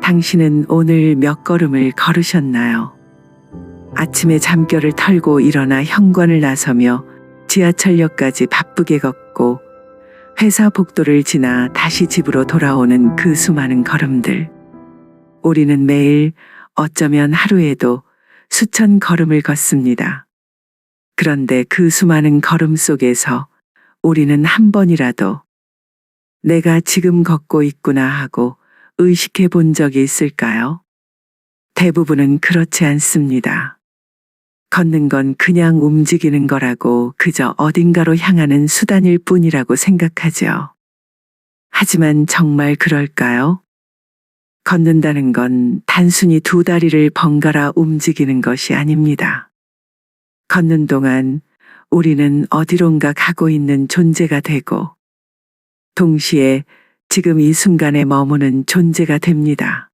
당신은 오늘 몇 걸음을 걸으셨나요? 아침에 잠결을 털고 일어나 현관을 나서며 지하철역까지 바쁘게 걷고 회사 복도를 지나 다시 집으로 돌아오는 그 수많은 걸음들. 우리는 매일 어쩌면 하루에도 수천 걸음을 걷습니다. 그런데 그 수많은 걸음 속에서 우리는 한 번이라도 내가 지금 걷고 있구나 하고 의식해 본 적이 있을까요? 대부분은 그렇지 않습니다. 걷는 건 그냥 움직이는 거라고 그저 어딘가로 향하는 수단일 뿐이라고 생각하죠. 하지만 정말 그럴까요? 걷는다는 건 단순히 두 다리를 번갈아 움직이는 것이 아닙니다. 걷는 동안 우리는 어디론가 가고 있는 존재가 되고 동시에 지금 이 순간에 머무는 존재가 됩니다.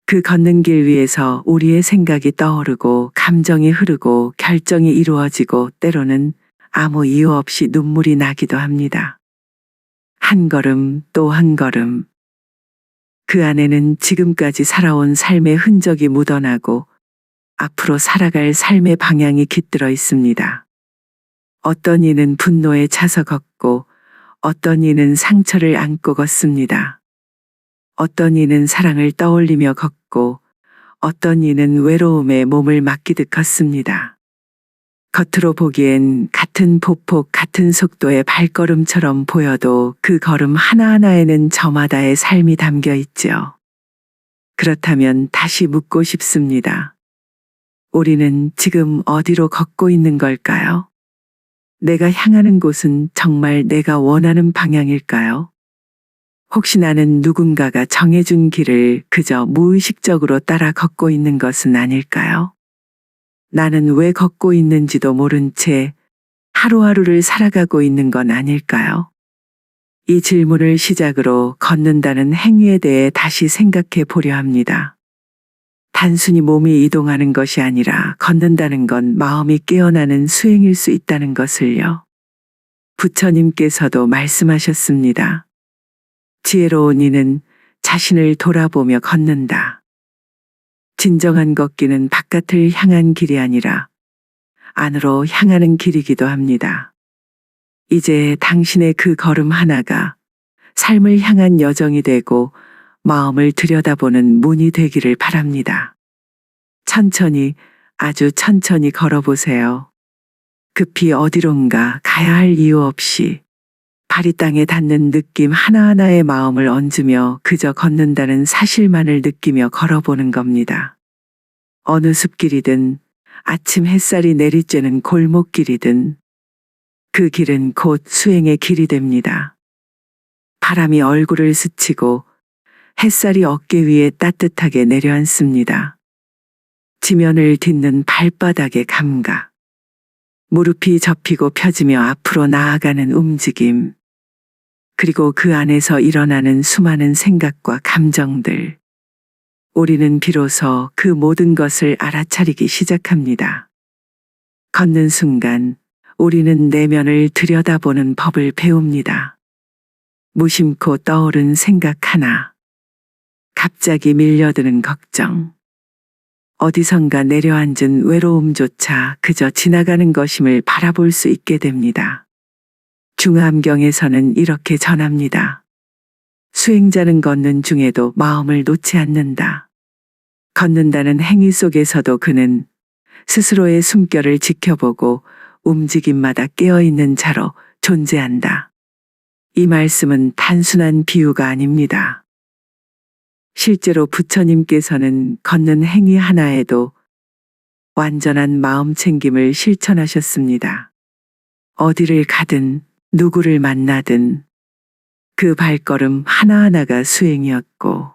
그 걷는 길 위에서 우리의 생각이 떠오르고 감정이 흐르고 결정이 이루어지고 때로는 아무 이유 없이 눈물이 나기도 합니다. 한 걸음 또 한 걸음. 그 안에는 지금까지 살아온 삶의 흔적이 묻어나고 앞으로 살아갈 삶의 방향이 깃들어 있습니다. 어떤 이는 분노에 차서 걷고 어떤 이는 상처를 안고 걷습니다. 어떤 이는 사랑을 떠올리며 걷고 어떤 이는 외로움에 몸을 맡기듯 걷습니다. 겉으로 보기엔 같은 보폭 같은 속도의 발걸음처럼 보여도 그 걸음 하나하나에는 저마다의 삶이 담겨 있죠. 그렇다면 다시 묻고 싶습니다. 우리는 지금 어디로 걷고 있는 걸까요? 내가 향하는 곳은 정말 내가 원하는 방향일까요? 혹시 나는 누군가가 정해준 길을 그저 무의식적으로 따라 걷고 있는 것은 아닐까요? 나는 왜 걷고 있는지도 모른 채 하루하루를 살아가고 있는 건 아닐까요? 이 질문을 시작으로 걷는다는 행위에 대해 다시 생각해 보려 합니다. 단순히 몸이 이동하는 것이 아니라 걷는다는 건 마음이 깨어나는 수행일 수 있다는 것을요. 부처님께서도 말씀하셨습니다. 지혜로운 이는 자신을 돌아보며 걷는다. 진정한 걷기는 바깥을 향한 길이 아니라 안으로 향하는 길이기도 합니다. 이제 당신의 그 걸음 하나가 삶을 향한 여정이 되고 마음을 들여다보는 문이 되기를 바랍니다. 천천히, 아주 천천히 걸어보세요. 급히 어디론가 가야 할 이유 없이 발이 땅에 닿는 느낌 하나하나의 마음을 얹으며 그저 걷는다는 사실만을 느끼며 걸어보는 겁니다. 어느 숲길이든 아침 햇살이 내리쬐는 골목길이든 그 길은 곧 수행의 길이 됩니다. 바람이 얼굴을 스치고 햇살이 어깨 위에 따뜻하게 내려앉습니다. 지면을 딛는 발바닥의 감각. 무릎이 접히고 펴지며 앞으로 나아가는 움직임. 그리고 그 안에서 일어나는 수많은 생각과 감정들. 우리는 비로소 그 모든 것을 알아차리기 시작합니다. 걷는 순간 우리는 내면을 들여다보는 법을 배웁니다. 무심코 떠오른 생각 하나. 갑자기 밀려드는 걱정. 어디선가 내려앉은 외로움조차 그저 지나가는 것임을 바라볼 수 있게 됩니다. 중암경에서는 이렇게 전합니다. 수행자는 걷는 중에도 마음을 놓지 않는다. 걷는다는 행위 속에서도 그는 스스로의 숨결을 지켜보고 움직임마다 깨어있는 자로 존재한다. 이 말씀은 단순한 비유가 아닙니다. 실제로 부처님께서는 걷는 행위 하나에도 완전한 마음 챙김을 실천하셨습니다. 어디를 가든 누구를 만나든 그 발걸음 하나하나가 수행이었고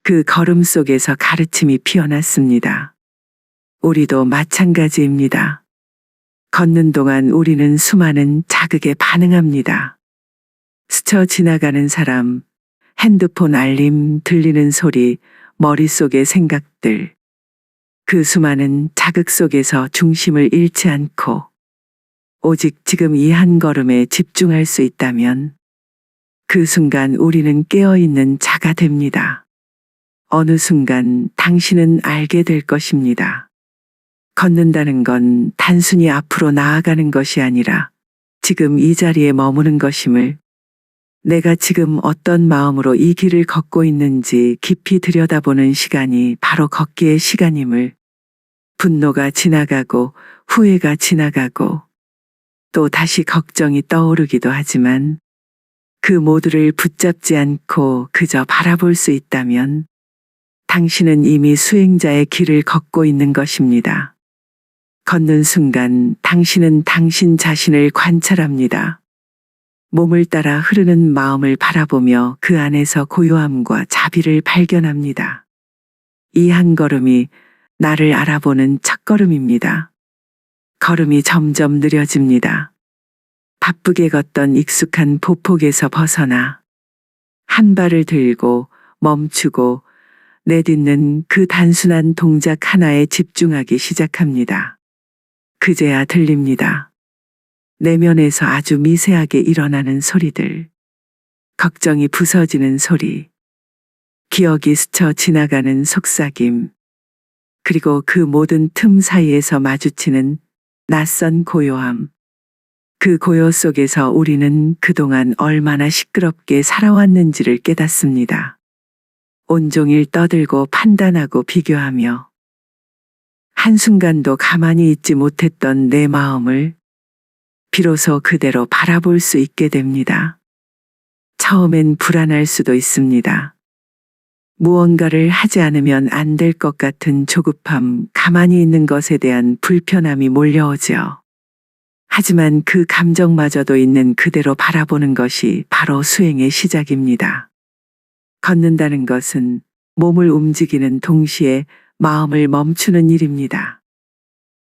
그 걸음 속에서 가르침이 피어났습니다. 우리도 마찬가지입니다. 걷는 동안 우리는 수많은 자극에 반응합니다. 스쳐 지나가는 사람, 핸드폰 알림, 들리는 소리, 머릿속의 생각들. 그 수많은 자극 속에서 중심을 잃지 않고 오직 지금 이 한 걸음에 집중할 수 있다면 그 순간 우리는 깨어있는 자가 됩니다. 어느 순간 당신은 알게 될 것입니다. 걷는다는 건 단순히 앞으로 나아가는 것이 아니라 지금 이 자리에 머무는 것임을, 내가 지금 어떤 마음으로 이 길을 걷고 있는지 깊이 들여다보는 시간이 바로 걷기의 시간임을, 분노가 지나가고 후회가 지나가고 또 다시 걱정이 떠오르기도 하지만 그 모두를 붙잡지 않고 그저 바라볼 수 있다면 당신은 이미 수행자의 길을 걷고 있는 것입니다. 걷는 순간 당신은 당신 자신을 관찰합니다. 몸을 따라 흐르는 마음을 바라보며 그 안에서 고요함과 자비를 발견합니다. 이 한 걸음이 나를 알아보는 첫걸음입니다. 걸음이 점점 느려집니다. 바쁘게 걷던 익숙한 보폭에서 벗어나 한 발을 들고 멈추고 내딛는 그 단순한 동작 하나에 집중하기 시작합니다. 그제야 들립니다. 내면에서 아주 미세하게 일어나는 소리들, 걱정이 부서지는 소리, 기억이 스쳐 지나가는 속삭임, 그리고 그 모든 틈 사이에서 마주치는 낯선 고요함. 그 고요 속에서 우리는 그동안 얼마나 시끄럽게 살아왔는지를 깨닫습니다. 온종일 떠들고 판단하고 비교하며 한순간도 가만히 있지 못했던 내 마음을 비로소 그대로 바라볼 수 있게 됩니다. 처음엔 불안할 수도 있습니다. 무언가를 하지 않으면 안 될 것 같은 조급함, 가만히 있는 것에 대한 불편함이 몰려오죠. 하지만 그 감정마저도 있는 그대로 바라보는 것이 바로 수행의 시작입니다. 걷는다는 것은 몸을 움직이는 동시에 마음을 멈추는 일입니다.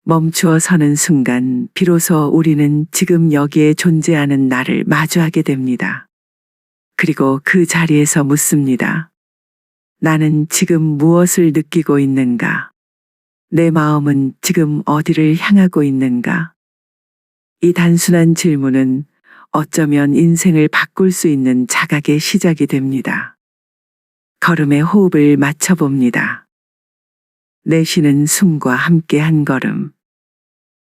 멈추어 서는 순간 비로소 우리는 지금 여기에 존재하는 나를 마주하게 됩니다. 그리고 그 자리에서 묻습니다. 나는 지금 무엇을 느끼고 있는가? 내 마음은 지금 어디를 향하고 있는가? 이 단순한 질문은 어쩌면 인생을 바꿀 수 있는 자각의 시작이 됩니다. 걸음에 호흡을 맞춰봅니다. 내쉬는 숨과 함께 한 걸음.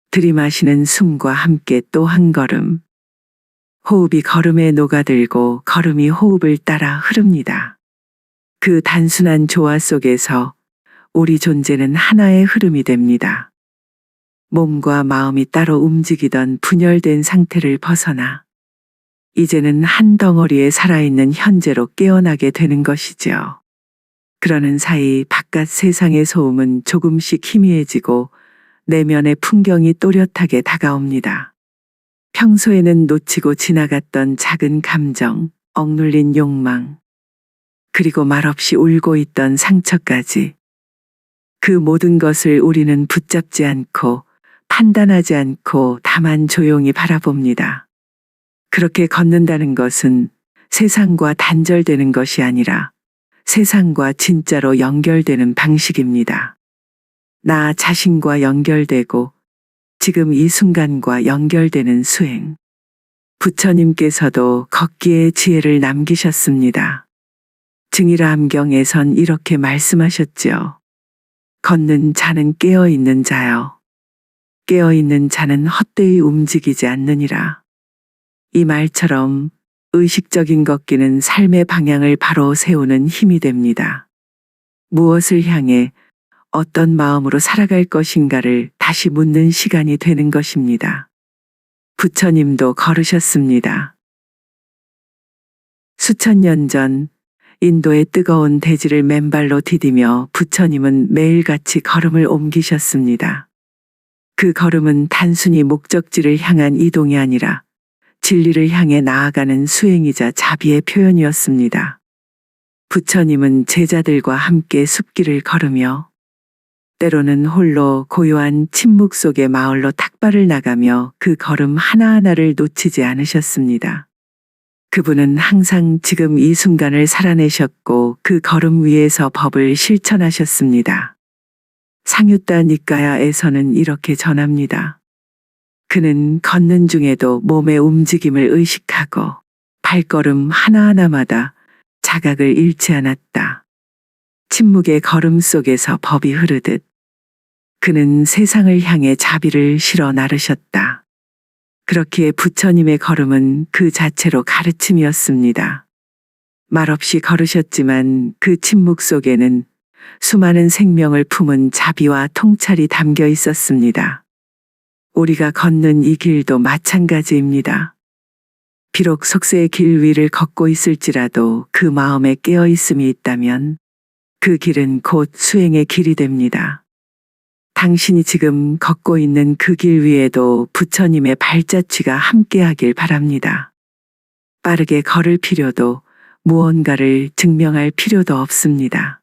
들이마시는 숨과 함께 또 한 걸음. 호흡이 걸음에 녹아들고 걸음이 호흡을 따라 흐릅니다. 그 단순한 조화 속에서 우리 존재는 하나의 흐름이 됩니다. 몸과 마음이 따로 움직이던 분열된 상태를 벗어나 이제는 한 덩어리에 살아있는 현재로 깨어나게 되는 것이죠. 그러는 사이 바깥 세상의 소음은 조금씩 희미해지고 내면의 풍경이 또렷하게 다가옵니다. 평소에는 놓치고 지나갔던 작은 감정, 억눌린 욕망, 그리고 말없이 울고 있던 상처까지. 그 모든 것을 우리는 붙잡지 않고 판단하지 않고 다만 조용히 바라봅니다. 그렇게 걷는다는 것은 세상과 단절되는 것이 아니라 세상과 진짜로 연결되는 방식입니다. 나 자신과 연결되고 지금 이 순간과 연결되는 수행. 부처님께서도 걷기의 지혜를 남기셨습니다. 증일암경에선 이렇게 말씀하셨지요. 걷는 자는 깨어있는 자요. 깨어있는 자는 헛되이 움직이지 않느니라. 이 말처럼 의식적인 걷기는 삶의 방향을 바로 세우는 힘이 됩니다. 무엇을 향해 어떤 마음으로 살아갈 것인가를 다시 묻는 시간이 되는 것입니다. 부처님도 걸으셨습니다. 수천 년 전 인도의 뜨거운 대지를 맨발로 디디며 부처님은 매일같이 걸음을 옮기셨습니다. 그 걸음은 단순히 목적지를 향한 이동이 아니라 진리를 향해 나아가는 수행이자 자비의 표현이었습니다. 부처님은 제자들과 함께 숲길을 걸으며 때로는 홀로 고요한 침묵 속의 마을로 탁발을 나가며 그 걸음 하나하나를 놓치지 않으셨습니다. 그분은 항상 지금 이 순간을 살아내셨고 그 걸음 위에서 법을 실천하셨습니다. 상유타 니까야에서는 이렇게 전합니다. 그는 걷는 중에도 몸의 움직임을 의식하고 발걸음 하나하나마다 자각을 잃지 않았다. 침묵의 걸음 속에서 법이 흐르듯 그는 세상을 향해 자비를 실어 나르셨다. 그렇기에 부처님의 걸음은 그 자체로 가르침이었습니다. 말없이 걸으셨지만 그 침묵 속에는 수많은 생명을 품은 자비와 통찰이 담겨 있었습니다. 우리가 걷는 이 길도 마찬가지입니다. 비록 속세의 길 위를 걷고 있을지라도 그 마음에 깨어 있음이 있다면 그 길은 곧 수행의 길이 됩니다. 당신이 지금 걷고 있는 그 길 위에도 부처님의 발자취가 함께하길 바랍니다. 빠르게 걸을 필요도 무언가를 증명할 필요도 없습니다.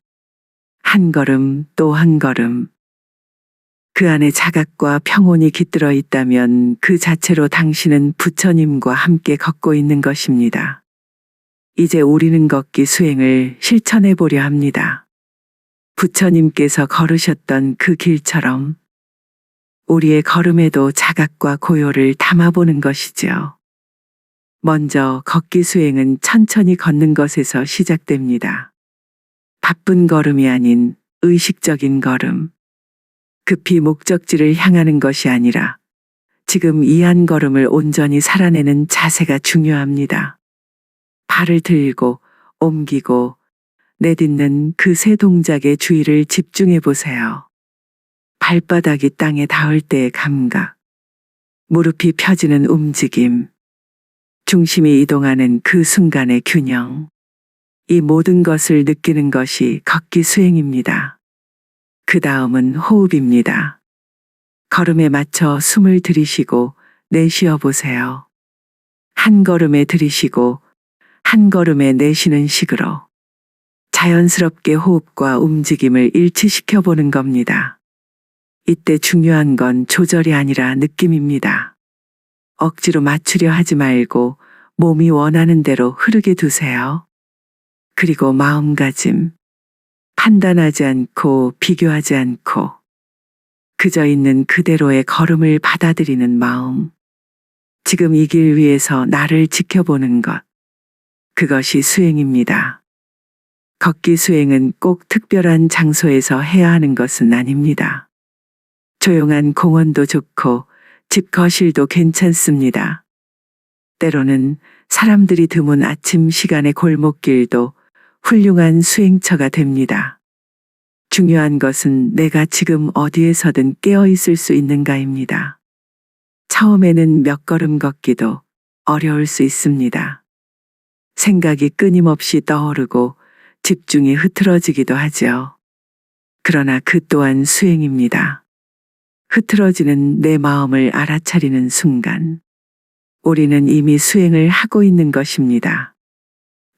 한 걸음 또 한 걸음. 그 안에 자각과 평온이 깃들어 있다면 그 자체로 당신은 부처님과 함께 걷고 있는 것입니다. 이제 우리는 걷기 수행을 실천해 보려 합니다. 부처님께서 걸으셨던 그 길처럼 우리의 걸음에도 자각과 고요를 담아보는 것이지요. 먼저 걷기 수행은 천천히 걷는 것에서 시작됩니다. 바쁜 걸음이 아닌 의식적인 걸음. 급히 목적지를 향하는 것이 아니라 지금 이 한 걸음을 온전히 살아내는 자세가 중요합니다. 발을 들고 옮기고 내딛는 그 세 동작의 주의를 집중해 보세요. 발바닥이 땅에 닿을 때의 감각, 무릎이 펴지는 움직임, 중심이 이동하는 그 순간의 균형. 이 모든 것을 느끼는 것이 걷기 수행입니다. 그 다음은 호흡입니다. 걸음에 맞춰 숨을 들이쉬고 내쉬어 보세요. 한 걸음에 들이쉬고 한 걸음에 내쉬는 식으로 자연스럽게 호흡과 움직임을 일치시켜 보는 겁니다. 이때 중요한 건 조절이 아니라 느낌입니다. 억지로 맞추려 하지 말고 몸이 원하는 대로 흐르게 두세요. 그리고 마음가짐. 판단하지 않고 비교하지 않고 그저 있는 그대로의 걸음을 받아들이는 마음. 지금 이 길 위에서 나를 지켜보는 것. 그것이 수행입니다. 걷기 수행은 꼭 특별한 장소에서 해야 하는 것은 아닙니다. 조용한 공원도 좋고 집 거실도 괜찮습니다. 때로는 사람들이 드문 아침 시간의 골목길도 훌륭한 수행처가 됩니다. 중요한 것은 내가 지금 어디에서든 깨어 있을 수 있는가입니다. 처음에는 몇 걸음 걷기도 어려울 수 있습니다. 생각이 끊임없이 떠오르고 집중이 흐트러지기도 하죠. 그러나 그 또한 수행입니다. 흐트러지는 내 마음을 알아차리는 순간, 우리는 이미 수행을 하고 있는 것입니다.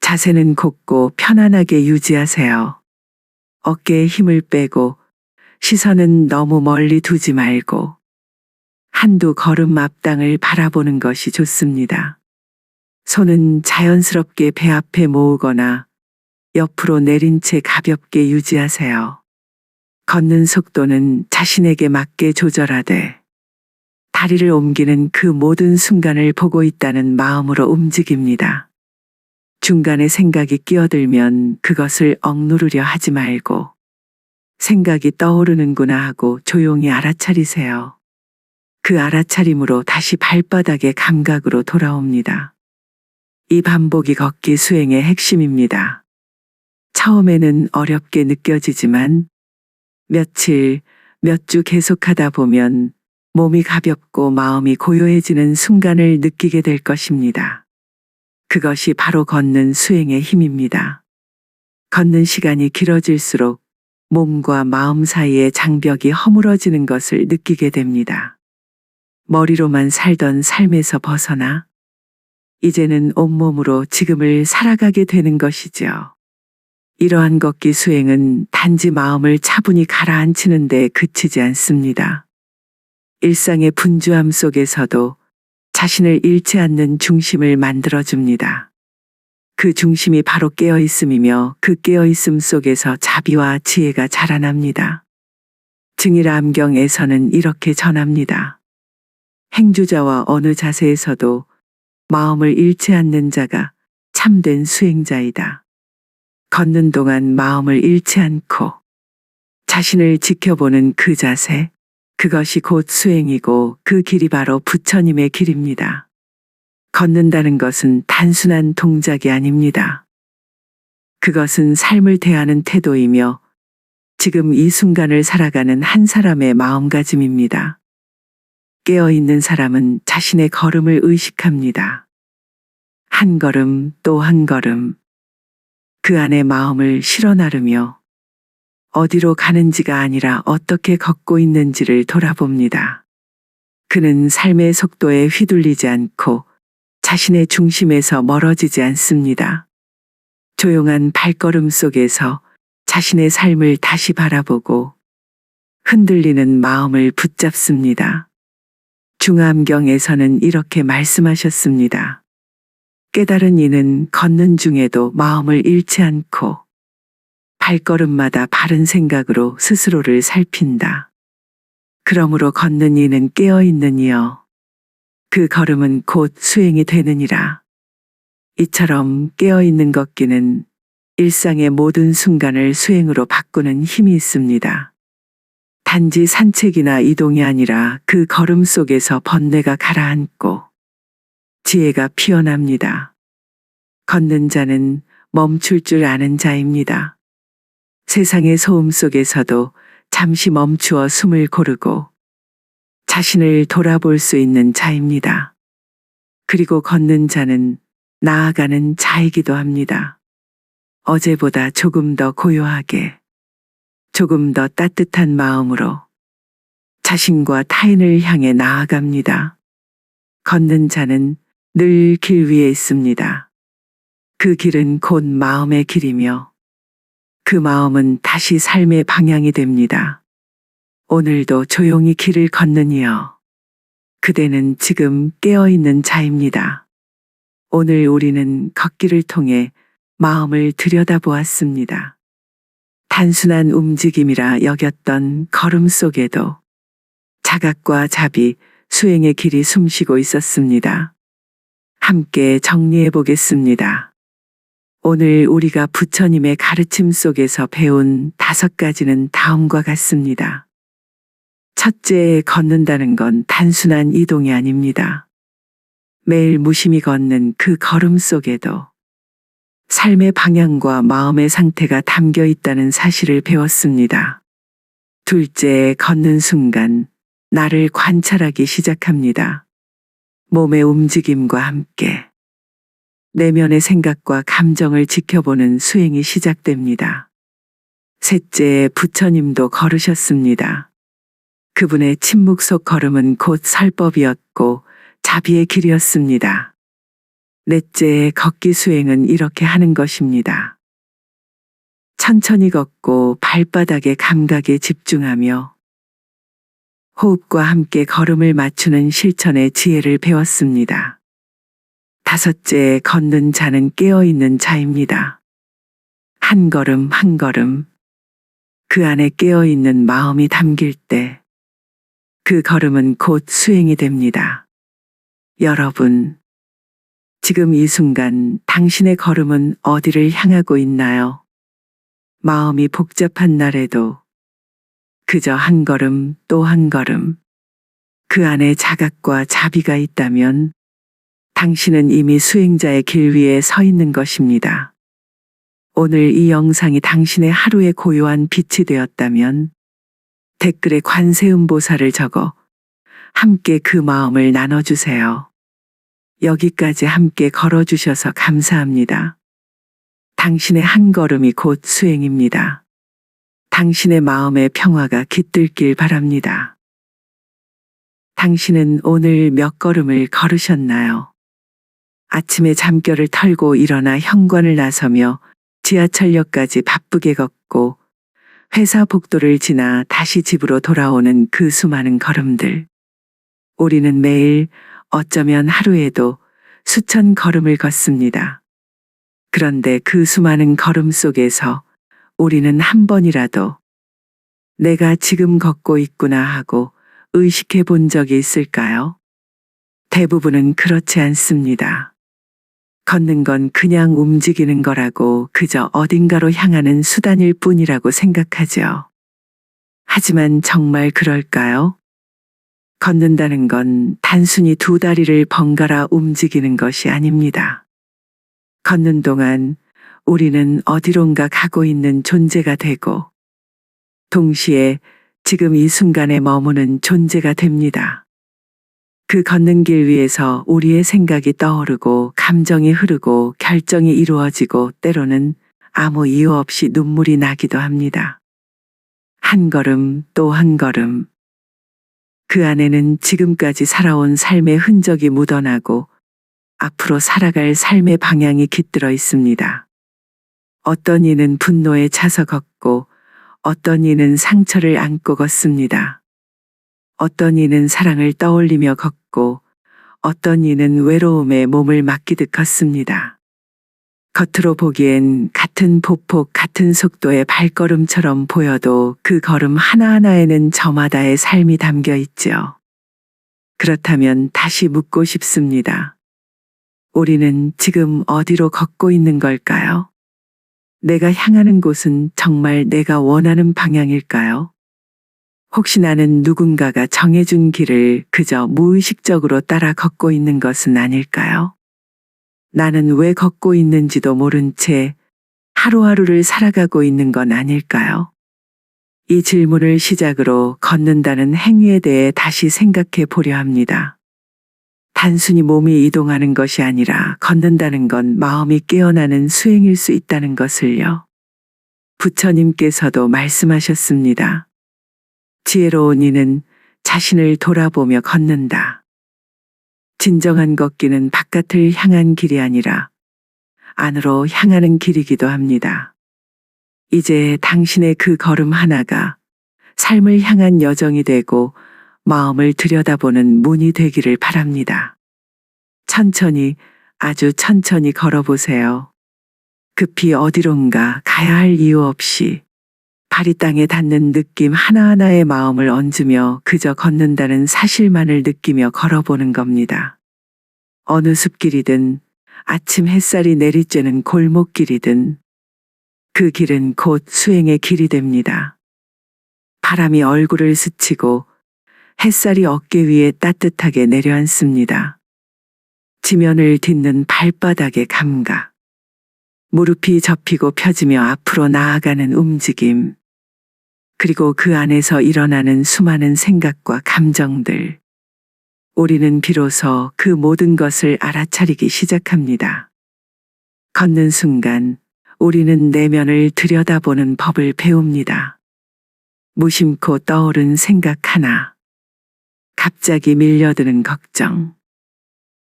자세는 곧고 편안하게 유지하세요. 어깨에 힘을 빼고 시선은 너무 멀리 두지 말고 한두 걸음 앞땅을 바라보는 것이 좋습니다. 손은 자연스럽게 배 앞에 모으거나 옆으로 내린 채 가볍게 유지하세요. 걷는 속도는 자신에게 맞게 조절하되 다리를 옮기는 그 모든 순간을 보고 있다는 마음으로 움직입니다. 중간에 생각이 끼어들면 그것을 억누르려 하지 말고 생각이 떠오르는구나 하고 조용히 알아차리세요. 그 알아차림으로 다시 발바닥의 감각으로 돌아옵니다. 이 반복이 걷기 수행의 핵심입니다. 처음에는 어렵게 느껴지지만 며칠, 몇 주 계속하다 보면 몸이 가볍고 마음이 고요해지는 순간을 느끼게 될 것입니다. 그것이 바로 걷는 수행의 힘입니다. 걷는 시간이 길어질수록 몸과 마음 사이의 장벽이 허물어지는 것을 느끼게 됩니다. 머리로만 살던 삶에서 벗어나 이제는 온몸으로 지금을 살아가게 되는 것이죠. 이러한 걷기 수행은 단지 마음을 차분히 가라앉히는 데 그치지 않습니다. 일상의 분주함 속에서도 자신을 잃지 않는 중심을 만들어줍니다. 그 중심이 바로 깨어있음이며 그 깨어있음 속에서 자비와 지혜가 자라납니다. 증일암경에서는 이렇게 전합니다. 행주자와 어느 자세에서도 마음을 잃지 않는 자가 참된 수행자이다. 걷는 동안 마음을 잃지 않고 자신을 지켜보는 그 자세, 그것이 곧 수행이고 그 길이 바로 부처님의 길입니다. 걷는다는 것은 단순한 동작이 아닙니다. 그것은 삶을 대하는 태도이며 지금 이 순간을 살아가는 한 사람의 마음가짐입니다. 깨어있는 사람은 자신의 걸음을 의식합니다. 한 걸음 또 한 걸음. 그 안에 마음을 실어 나르며 어디로 가는지가 아니라 어떻게 걷고 있는지를 돌아봅니다. 그는 삶의 속도에 휘둘리지 않고 자신의 중심에서 멀어지지 않습니다. 조용한 발걸음 속에서 자신의 삶을 다시 바라보고 흔들리는 마음을 붙잡습니다. 중암경에서는 이렇게 말씀하셨습니다. 깨달은 이는 걷는 중에도 마음을 잃지 않고 발걸음마다 바른 생각으로 스스로를 살핀다. 그러므로 걷는 이는 깨어있는 이여. 그 걸음은 곧 수행이 되느니라. 이처럼 깨어있는 걷기는 일상의 모든 순간을 수행으로 바꾸는 힘이 있습니다. 단지 산책이나 이동이 아니라 그 걸음 속에서 번뇌가 가라앉고 지혜가 피어납니다. 걷는 자는 멈출 줄 아는 자입니다. 세상의 소음 속에서도 잠시 멈추어 숨을 고르고 자신을 돌아볼 수 있는 자입니다. 그리고 걷는 자는 나아가는 자이기도 합니다. 어제보다 조금 더 고요하게, 조금 더 따뜻한 마음으로 자신과 타인을 향해 나아갑니다. 걷는 자는 늘 길 위에 있습니다. 그 길은 곧 마음의 길이며 그 마음은 다시 삶의 방향이 됩니다. 오늘도 조용히 길을 걷는 이여. 그대는 지금 깨어있는 자입니다. 오늘 우리는 걷기를 통해 마음을 들여다보았습니다. 단순한 움직임이라 여겼던 걸음 속에도 자각과 자비, 수행의 길이 숨쉬고 있었습니다. 함께 정리해 보겠습니다. 오늘 우리가 부처님의 가르침 속에서 배운 5가지는 다음과 같습니다. 첫째, 걷는다는 건 단순한 이동이 아닙니다. 매일 무심히 걷는 그 걸음 속에도 삶의 방향과 마음의 상태가 담겨 있다는 사실을 배웠습니다. 둘째, 걷는 순간 나를 관찰하기 시작합니다. 몸의 움직임과 함께 내면의 생각과 감정을 지켜보는 수행이 시작됩니다. 셋째, 부처님도 걸으셨습니다. 그분의 침묵 속 걸음은 곧 설법이었고 자비의 길이었습니다. 넷째, 걷기 수행은 이렇게 하는 것입니다. 천천히 걷고 발바닥의 감각에 집중하며 호흡과 함께 걸음을 맞추는 실천의 지혜를 배웠습니다. 다섯째, 걷는 자는 깨어있는 자입니다. 한 걸음 한 걸음, 그 안에 깨어있는 마음이 담길 때 그 걸음은 곧 수행이 됩니다. 여러분, 지금 이 순간 당신의 걸음은 어디를 향하고 있나요? 마음이 복잡한 날에도 그저 한 걸음 또 한 걸음, 그 안에 자각과 자비가 있다면 당신은 이미 수행자의 길 위에 서 있는 것입니다. 오늘 이 영상이 당신의 하루의 고요한 빛이 되었다면 댓글에 관세음보살을 적어 함께 그 마음을 나눠주세요. 여기까지 함께 걸어주셔서 감사합니다. 당신의 한 걸음이 곧 수행입니다. 당신의 마음의 평화가 깃들길 바랍니다. 당신은 오늘 몇 걸음을 걸으셨나요? 아침에 잠결을 털고 일어나 현관을 나서며 지하철역까지 바쁘게 걷고 회사 복도를 지나 다시 집으로 돌아오는 그 수많은 걸음들. 우리는 매일 어쩌면 하루에도 수천 걸음을 걷습니다. 그런데 그 수많은 걸음 속에서 우리는 한 번이라도 내가 지금 걷고 있구나 하고 의식해 본 적이 있을까요? 대부분은 그렇지 않습니다. 걷는 건 그냥 움직이는 거라고 그저 어딘가로 향하는 수단일 뿐이라고 생각하죠. 하지만 정말 그럴까요? 걷는다는 건 단순히 두 다리를 번갈아 움직이는 것이 아닙니다. 걷는 동안 우리는 어디론가 가고 있는 존재가 되고 동시에 지금 이 순간에 머무는 존재가 됩니다. 그 걷는 길 위에서 우리의 생각이 떠오르고 감정이 흐르고 결정이 이루어지고 때로는 아무 이유 없이 눈물이 나기도 합니다. 한 걸음 또 한 걸음. 그 안에는 지금까지 살아온 삶의 흔적이 묻어나고 앞으로 살아갈 삶의 방향이 깃들어 있습니다. 어떤 이는 분노에 차서 걷고 어떤 이는 상처를 안고 걷습니다. 어떤 이는 사랑을 떠올리며 걷고 어떤 이는 외로움에 몸을 맡기듯 걷습니다. 겉으로 보기엔 같은 보폭 같은 속도의 발걸음처럼 보여도 그 걸음 하나하나에는 저마다의 삶이 담겨 있죠. 그렇다면 다시 묻고 싶습니다. 우리는 지금 어디로 걷고 있는 걸까요? 내가 향하는 곳은 정말 내가 원하는 방향일까요? 혹시 나는 누군가가 정해준 길을 그저 무의식적으로 따라 걷고 있는 것은 아닐까요? 나는 왜 걷고 있는지도 모른 채 하루하루를 살아가고 있는 건 아닐까요? 이 질문을 시작으로 걷는다는 행위에 대해 다시 생각해 보려 합니다. 단순히 몸이 이동하는 것이 아니라 걷는다는 건 마음이 깨어나는 수행일 수 있다는 것을요. 부처님께서도 말씀하셨습니다. 지혜로운 이는 자신을 돌아보며 걷는다. 진정한 걷기는 바깥을 향한 길이 아니라 안으로 향하는 길이기도 합니다. 이제 당신의 그 걸음 하나가 삶을 향한 여정이 되고 마음을 들여다보는 문이 되기를 바랍니다. 천천히, 아주 천천히 걸어보세요. 급히 어디론가 가야 할 이유 없이 발이 땅에 닿는 느낌 하나하나에 마음을 얹으며 그저 걷는다는 사실만을 느끼며 걸어보는 겁니다. 어느 숲길이든 아침 햇살이 내리쬐는 골목길이든 그 길은 곧 수행의 길이 됩니다. 바람이 얼굴을 스치고 햇살이 어깨 위에 따뜻하게 내려앉습니다. 지면을 딛는 발바닥의 감각. 무릎이 접히고 펴지며 앞으로 나아가는 움직임. 그리고 그 안에서 일어나는 수많은 생각과 감정들. 우리는 비로소 그 모든 것을 알아차리기 시작합니다. 걷는 순간 우리는 내면을 들여다보는 법을 배웁니다. 무심코 떠오른 생각 하나. 갑자기 밀려드는 걱정.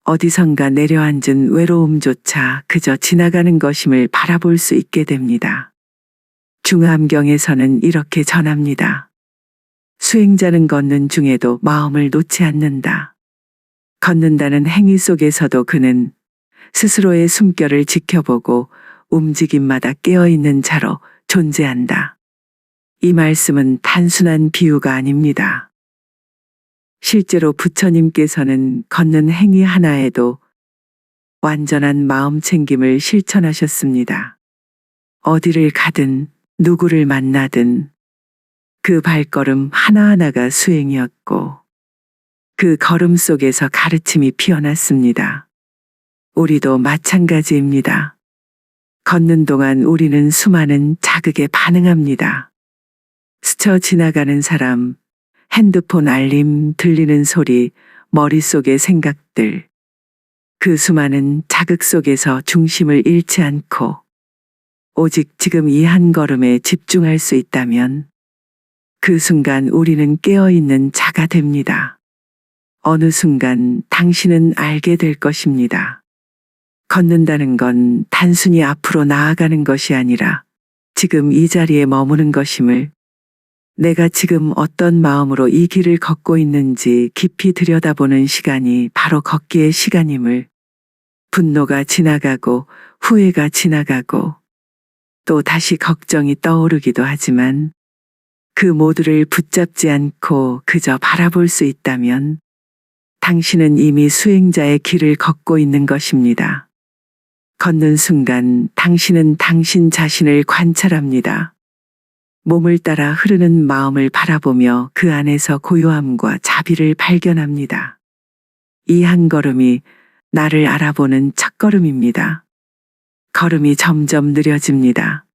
어디선가 내려앉은 외로움조차 그저 지나가는 것임을 바라볼 수 있게 됩니다. 중암경에서는 이렇게 전합니다. 수행자는 걷는 중에도 마음을 놓지 않는다. 걷는다는 행위 속에서도 그는 스스로의 숨결을 지켜보고 움직임마다 깨어있는 자로 존재한다. 이 말씀은 단순한 비유가 아닙니다. 실제로 부처님께서는 걷는 행위 하나에도 완전한 마음 챙김을 실천하셨습니다. 어디를 가든 누구를 만나든 그 발걸음 하나하나가 수행이었고 그 걸음 속에서 가르침이 피어났습니다. 우리도 마찬가지입니다. 걷는 동안 우리는 수많은 자극에 반응합니다. 스쳐 지나가는 사람, 핸드폰 알림, 들리는 소리, 머릿속의 생각들. 그 수많은 자극 속에서 중심을 잃지 않고 오직 지금 이 한 걸음에 집중할 수 있다면 그 순간 우리는 깨어있는 자가 됩니다. 어느 순간 당신은 알게 될 것입니다. 걷는다는 건 단순히 앞으로 나아가는 것이 아니라 지금 이 자리에 머무는 것임을, 내가 지금 어떤 마음으로 이 길을 걷고 있는지 깊이 들여다보는 시간이 바로 걷기의 시간임을, 분노가 지나가고 후회가 지나가고 또 다시 걱정이 떠오르기도 하지만 그 모두를 붙잡지 않고 그저 바라볼 수 있다면 당신은 이미 수행자의 길을 걷고 있는 것입니다. 걷는 순간 당신은 당신 자신을 관찰합니다. 몸을 따라 흐르는 마음을 바라보며 그 안에서 고요함과 자비를 발견합니다. 이 한 걸음이 나를 알아보는 첫걸음입니다. 걸음이 점점 느려집니다.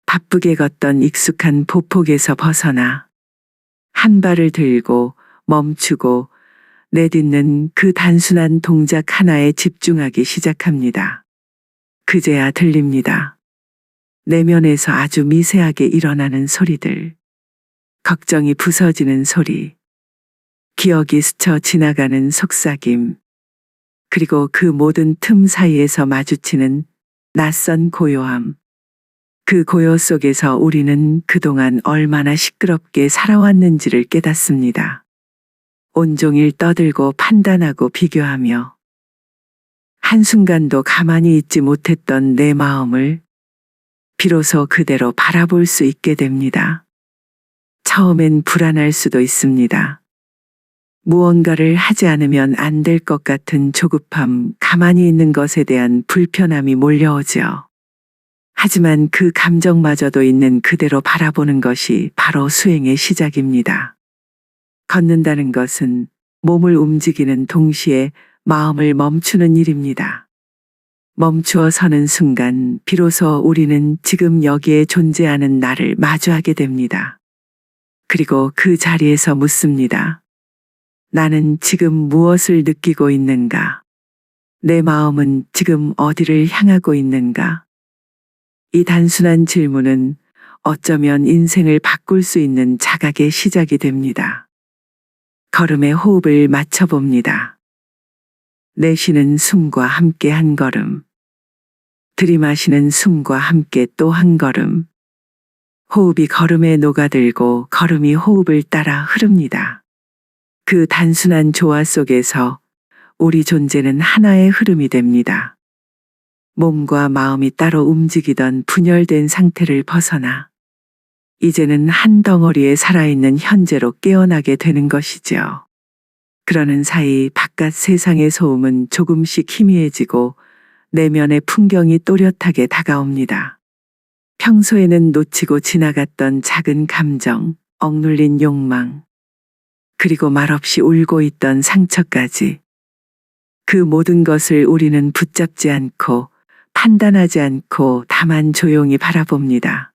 바쁘게 걷던 익숙한 보폭에서 벗어나 한 발을 들고 멈추고 내딛는 그 단순한 동작 하나에 집중하기 시작합니다. 그제야 들립니다. 내면에서 아주 미세하게 일어나는 소리들. 걱정이 부서지는 소리. 기억이 스쳐 지나가는 속삭임. 그리고 그 모든 틈 사이에서 마주치는 낯선 고요함. 그 고요 속에서 우리는 그동안 얼마나 시끄럽게 살아왔는지를 깨닫습니다. 온종일 떠들고 판단하고 비교하며 한순간도 가만히 있지 못했던 내 마음을 비로소 그대로 바라볼 수 있게 됩니다. 처음엔 불안할 수도 있습니다. 무언가를 하지 않으면 안 될 것 같은 조급함, 가만히 있는 것에 대한 불편함이 몰려오죠. 하지만 그 감정마저도 있는 그대로 바라보는 것이 바로 수행의 시작입니다. 걷는다는 것은 몸을 움직이는 동시에 마음을 멈추는 일입니다. 멈추어 서는 순간 비로소 우리는 지금 여기에 존재하는 나를 마주하게 됩니다. 그리고 그 자리에서 묻습니다. 나는 지금 무엇을 느끼고 있는가? 내 마음은 지금 어디를 향하고 있는가? 이 단순한 질문은 어쩌면 인생을 바꿀 수 있는 자각의 시작이 됩니다. 걸음에 호흡을 맞춰봅니다. 내쉬는 숨과 함께 한 걸음. 들이마시는 숨과 함께 또 한 걸음. 호흡이 걸음에 녹아들고 걸음이 호흡을 따라 흐릅니다. 그 단순한 조화 속에서 우리 존재는 하나의 흐름이 됩니다. 몸과 마음이 따로 움직이던 분열된 상태를 벗어나 이제는 한 덩어리에 살아있는 현재로 깨어나게 되는 것이죠. 그러는 사이 바깥 세상의 소음은 조금씩 희미해지고 내면의 풍경이 또렷하게 다가옵니다. 평소에는 놓치고 지나갔던 작은 감정, 억눌린 욕망, 그리고 말없이 울고 있던 상처까지. 그 모든 것을 우리는 붙잡지 않고 판단하지 않고 다만 조용히 바라봅니다.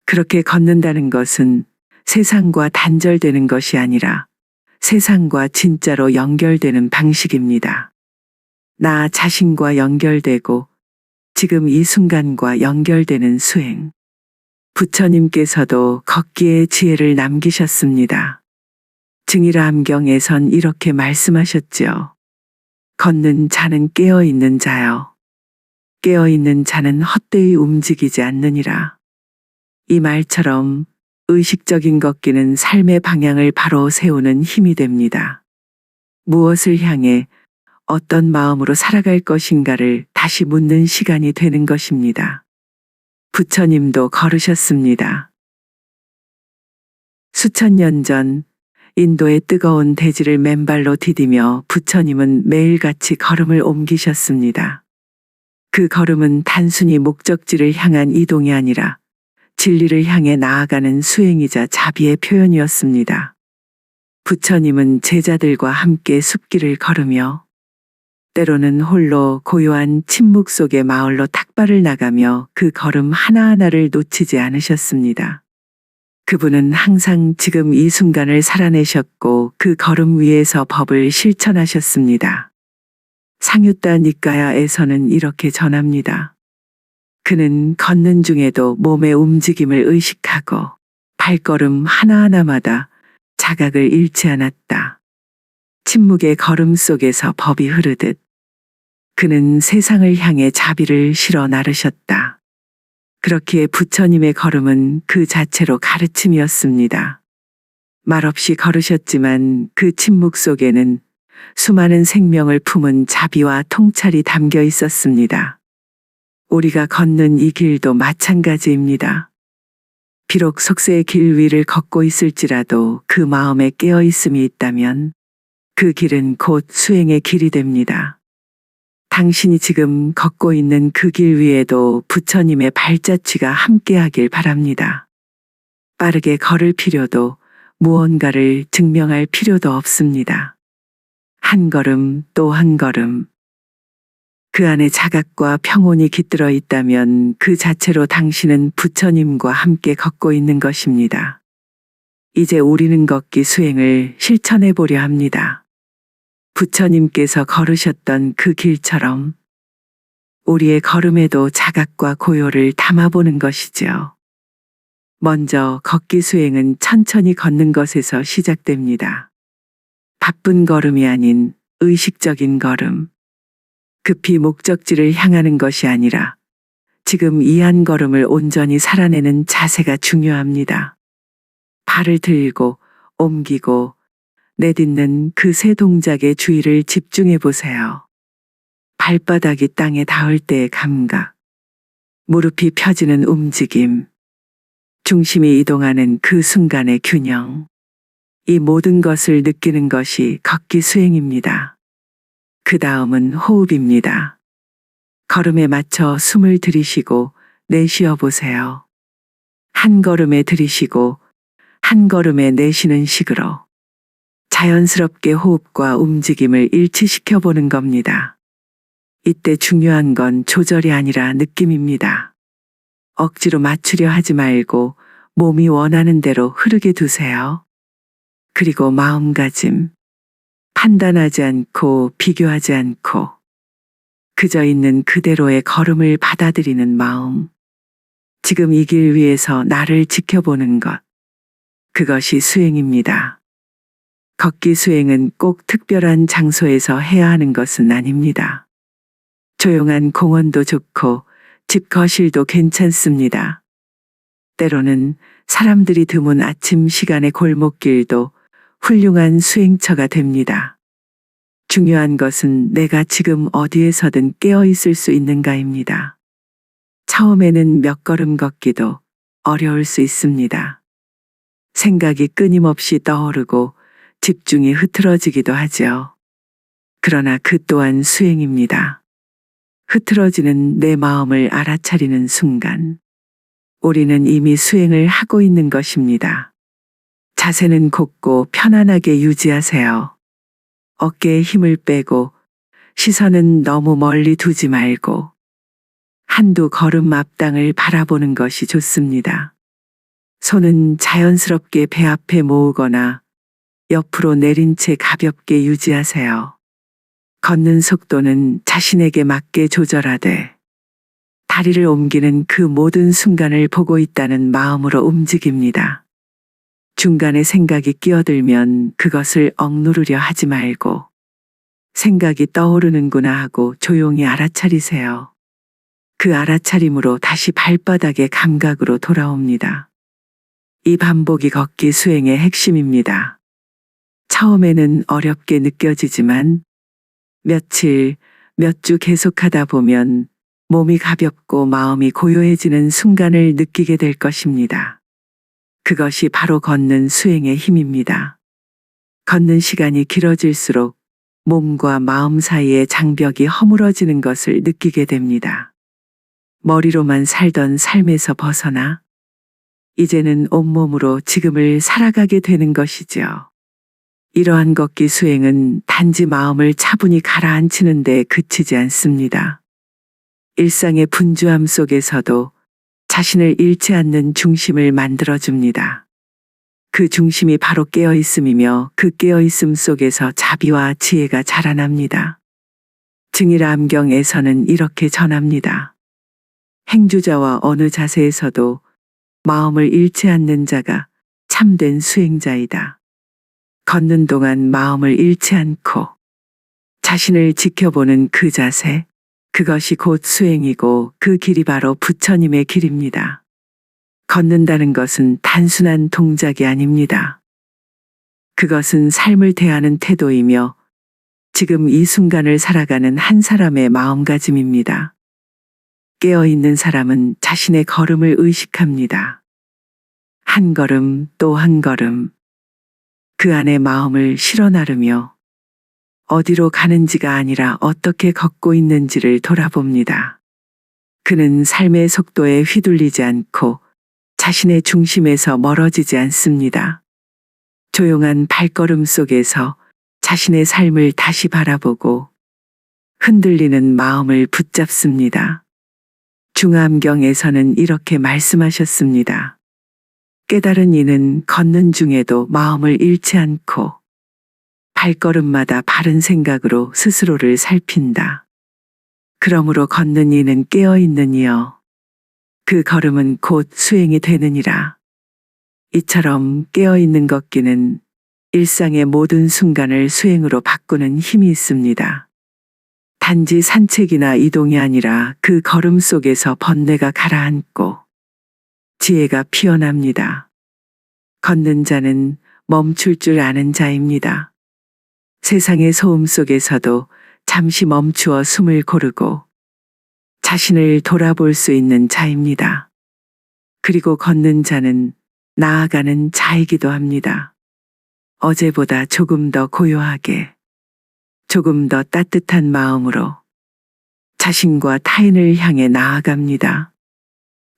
그렇게 걷는다는 것은 세상과 단절되는 것이 아니라 세상과 진짜로 연결되는 방식입니다. 나 자신과 연결되고 지금 이 순간과 연결되는 수행. 부처님께서도 걷기의 지혜를 남기셨습니다. 증일암경에선 이렇게 말씀하셨지요. 걷는 자는 깨어있는 자요. 깨어있는 자는 헛되이 움직이지 않느니라. 이 말처럼 의식적인 걷기는 삶의 방향을 바로 세우는 힘이 됩니다. 무엇을 향해 어떤 마음으로 살아갈 것인가를 다시 묻는 시간이 되는 것입니다. 부처님도 걸으셨습니다. 수천 년 전 인도의 뜨거운 대지를 맨발로 디디며 부처님은 매일같이 걸음을 옮기셨습니다. 그 걸음은 단순히 목적지를 향한 이동이 아니라 진리를 향해 나아가는 수행이자 자비의 표현이었습니다. 부처님은 제자들과 함께 숲길을 걸으며 때로는 홀로 고요한 침묵 속의 마을로 탁발을 나가며 그 걸음 하나하나를 놓치지 않으셨습니다. 그분은 항상 지금 이 순간을 살아내셨고 그 걸음 위에서 법을 실천하셨습니다. 상유타 니까야에서는 이렇게 전합니다. 그는 걷는 중에도 몸의 움직임을 의식하고 발걸음 하나하나마다 자각을 잃지 않았다. 침묵의 걸음 속에서 법이 흐르듯 그는 세상을 향해 자비를 실어 나르셨다. 그렇기에 부처님의 걸음은 그 자체로 가르침이었습니다. 말없이 걸으셨지만 그 침묵 속에는 수많은 생명을 품은 자비와 통찰이 담겨 있었습니다. 우리가 걷는 이 길도 마찬가지입니다. 비록 속세의 길 위를 걷고 있을지라도 그 마음에 깨어 있음이 있다면 그 길은 곧 수행의 길이 됩니다. 당신이 지금 걷고 있는 그 길 위에도 부처님의 발자취가 함께하길 바랍니다. 빠르게 걸을 필요도 무언가를 증명할 필요도 없습니다. 한 걸음 또 한 걸음. 그 안에 자각과 평온이 깃들어 있다면 그 자체로 당신은 부처님과 함께 걷고 있는 것입니다. 이제 우리는 걷기 수행을 실천해 보려 합니다. 부처님께서 걸으셨던 그 길처럼 우리의 걸음에도 자각과 고요를 담아보는 것이지요. 먼저 걷기 수행은 천천히 걷는 것에서 시작됩니다. 바쁜 걸음이 아닌 의식적인 걸음. 급히 목적지를 향하는 것이 아니라 지금 이 한 걸음을 온전히 살아내는 자세가 중요합니다. 발을 들고 옮기고 내딛는 그 세 동작의 주의를 집중해 보세요. 발바닥이 땅에 닿을 때의 감각, 무릎이 펴지는 움직임, 중심이 이동하는 그 순간의 균형. 이 모든 것을 느끼는 것이 걷기 수행입니다. 그 다음은 호흡입니다. 걸음에 맞춰 숨을 들이쉬고 내쉬어 보세요. 한 걸음에 들이쉬고 한 걸음에 내쉬는 식으로 자연스럽게 호흡과 움직임을 일치시켜 보는 겁니다. 이때 중요한 건 조절이 아니라 느낌입니다. 억지로 맞추려 하지 말고 몸이 원하는 대로 흐르게 두세요. 그리고 마음가짐. 판단하지 않고 비교하지 않고 그저 있는 그대로의 걸음을 받아들이는 마음. 지금 이 길 위에서 나를 지켜보는 것. 그것이 수행입니다. 걷기 수행은 꼭 특별한 장소에서 해야 하는 것은 아닙니다. 조용한 공원도 좋고 집 거실도 괜찮습니다. 때로는 사람들이 드문 아침 시간의 골목길도 훌륭한 수행처가 됩니다. 중요한 것은 내가 지금 어디에서든 깨어 있을 수 있는가입니다. 처음에는 몇 걸음 걷기도 어려울 수 있습니다. 생각이 끊임없이 떠오르고 집중이 흐트러지기도 하죠. 그러나 그 또한 수행입니다. 흐트러지는 내 마음을 알아차리는 순간, 우리는 이미 수행을 하고 있는 것입니다. 자세는 곧고 편안하게 유지하세요. 어깨에 힘을 빼고 시선은 너무 멀리 두지 말고 한두 걸음 앞땅을 바라보는 것이 좋습니다. 손은 자연스럽게 배 앞에 모으거나 옆으로 내린 채 가볍게 유지하세요. 걷는 속도는 자신에게 맞게 조절하되 다리를 옮기는 그 모든 순간을 보고 있다는 마음으로 움직입니다. 중간에 생각이 끼어들면 그것을 억누르려 하지 말고 생각이 떠오르는구나 하고 조용히 알아차리세요. 그 알아차림으로 다시 발바닥의 감각으로 돌아옵니다. 이 반복이 걷기 수행의 핵심입니다. 처음에는 어렵게 느껴지지만 며칠, 몇 주 계속하다 보면 몸이 가볍고 마음이 고요해지는 순간을 느끼게 될 것입니다. 그것이 바로 걷는 수행의 힘입니다. 걷는 시간이 길어질수록 몸과 마음 사이의 장벽이 허물어지는 것을 느끼게 됩니다. 머리로만 살던 삶에서 벗어나 이제는 온몸으로 지금을 살아가게 되는 것이지요. 이러한 걷기 수행은 단지 마음을 차분히 가라앉히는 데 그치지 않습니다. 일상의 분주함 속에서도 자신을 잃지 않는 중심을 만들어줍니다. 그 중심이 바로 깨어있음이며 그 깨어있음 속에서 자비와 지혜가 자라납니다. 증일암경에서는 이렇게 전합니다. 행주자와 어느 자세에서도 마음을 잃지 않는 자가 참된 수행자이다. 걷는 동안 마음을 잃지 않고 자신을 지켜보는 그 자세, 그것이 곧 수행이고 그 길이 바로 부처님의 길입니다. 걷는다는 것은 단순한 동작이 아닙니다. 그것은 삶을 대하는 태도이며 지금 이 순간을 살아가는 한 사람의 마음가짐입니다. 깨어있는 사람은 자신의 걸음을 의식합니다. 한 걸음 또 한 걸음. 그 안에 마음을 실어 나르며 어디로 가는지가 아니라 어떻게 걷고 있는지를 돌아봅니다. 그는 삶의 속도에 휘둘리지 않고 자신의 중심에서 멀어지지 않습니다. 조용한 발걸음 속에서 자신의 삶을 다시 바라보고 흔들리는 마음을 붙잡습니다. 중암경에서는 이렇게 말씀하셨습니다. 깨달은 이는 걷는 중에도 마음을 잃지 않고 발걸음마다 바른 생각으로 스스로를 살핀다. 그러므로 걷는 이는 깨어있는 이여. 그 걸음은 곧 수행이 되느니라. 이처럼 깨어있는 걷기는 일상의 모든 순간을 수행으로 바꾸는 힘이 있습니다. 단지 산책이나 이동이 아니라 그 걸음 속에서 번뇌가 가라앉고 지혜가 피어납니다. 걷는 자는 멈출 줄 아는 자입니다. 세상의 소음 속에서도 잠시 멈추어 숨을 고르고 자신을 돌아볼 수 있는 자입니다. 그리고 걷는 자는 나아가는 자이기도 합니다. 어제보다 조금 더 고요하게, 조금 더 따뜻한 마음으로 자신과 타인을 향해 나아갑니다.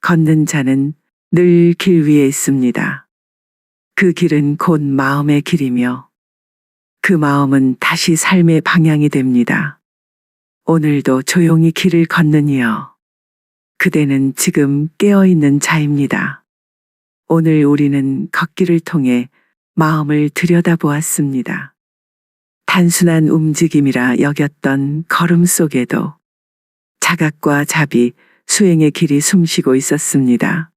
걷는 자는 늘 길 위에 있습니다. 그 길은 곧 마음의 길이며 그 마음은 다시 삶의 방향이 됩니다. 오늘도 조용히 길을 걷는 이여. 그대는 지금 깨어있는 자입니다. 오늘 우리는 걷기를 통해 마음을 들여다보았습니다. 단순한 움직임이라 여겼던 걸음 속에도 자각과 자비, 수행의 길이 숨쉬고 있었습니다.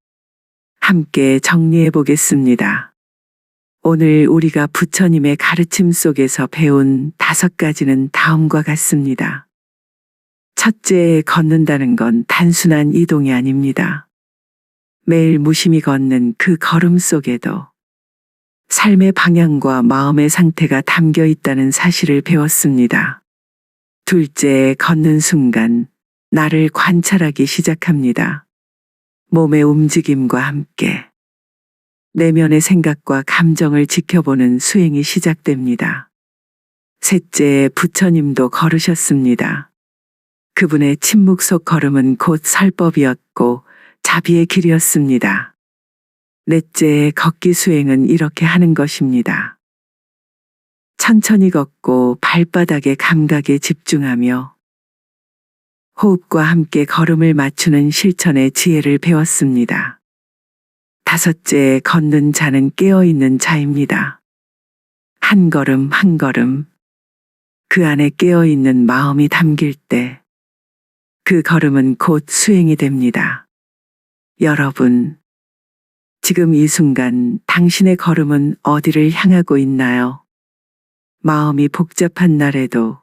함께 정리해 보겠습니다. 오늘 우리가 부처님의 가르침 속에서 배운 5가지는 다음과 같습니다. 첫째, 걷는다는 건 단순한 이동이 아닙니다. 매일 무심히 걷는 그 걸음 속에도 삶의 방향과 마음의 상태가 담겨 있다는 사실을 배웠습니다. 둘째, 걷는 순간 나를 관찰하기 시작합니다. 몸의 움직임과 함께 내면의 생각과 감정을 지켜보는 수행이 시작됩니다. 셋째, 부처님도 걸으셨습니다. 그분의 침묵 속 걸음은 곧 설법이었고 자비의 길이었습니다. 넷째, 걷기 수행은 이렇게 하는 것입니다. 천천히 걷고 발바닥의 감각에 집중하며 호흡과 함께 걸음을 맞추는 실천의 지혜를 배웠습니다. 다섯째, 걷는 자는 깨어있는 자입니다. 한 걸음 한 걸음 그 안에 깨어있는 마음이 담길 때 그 걸음은 곧 수행이 됩니다. 여러분, 지금 이 순간 당신의 걸음은 어디를 향하고 있나요? 마음이 복잡한 날에도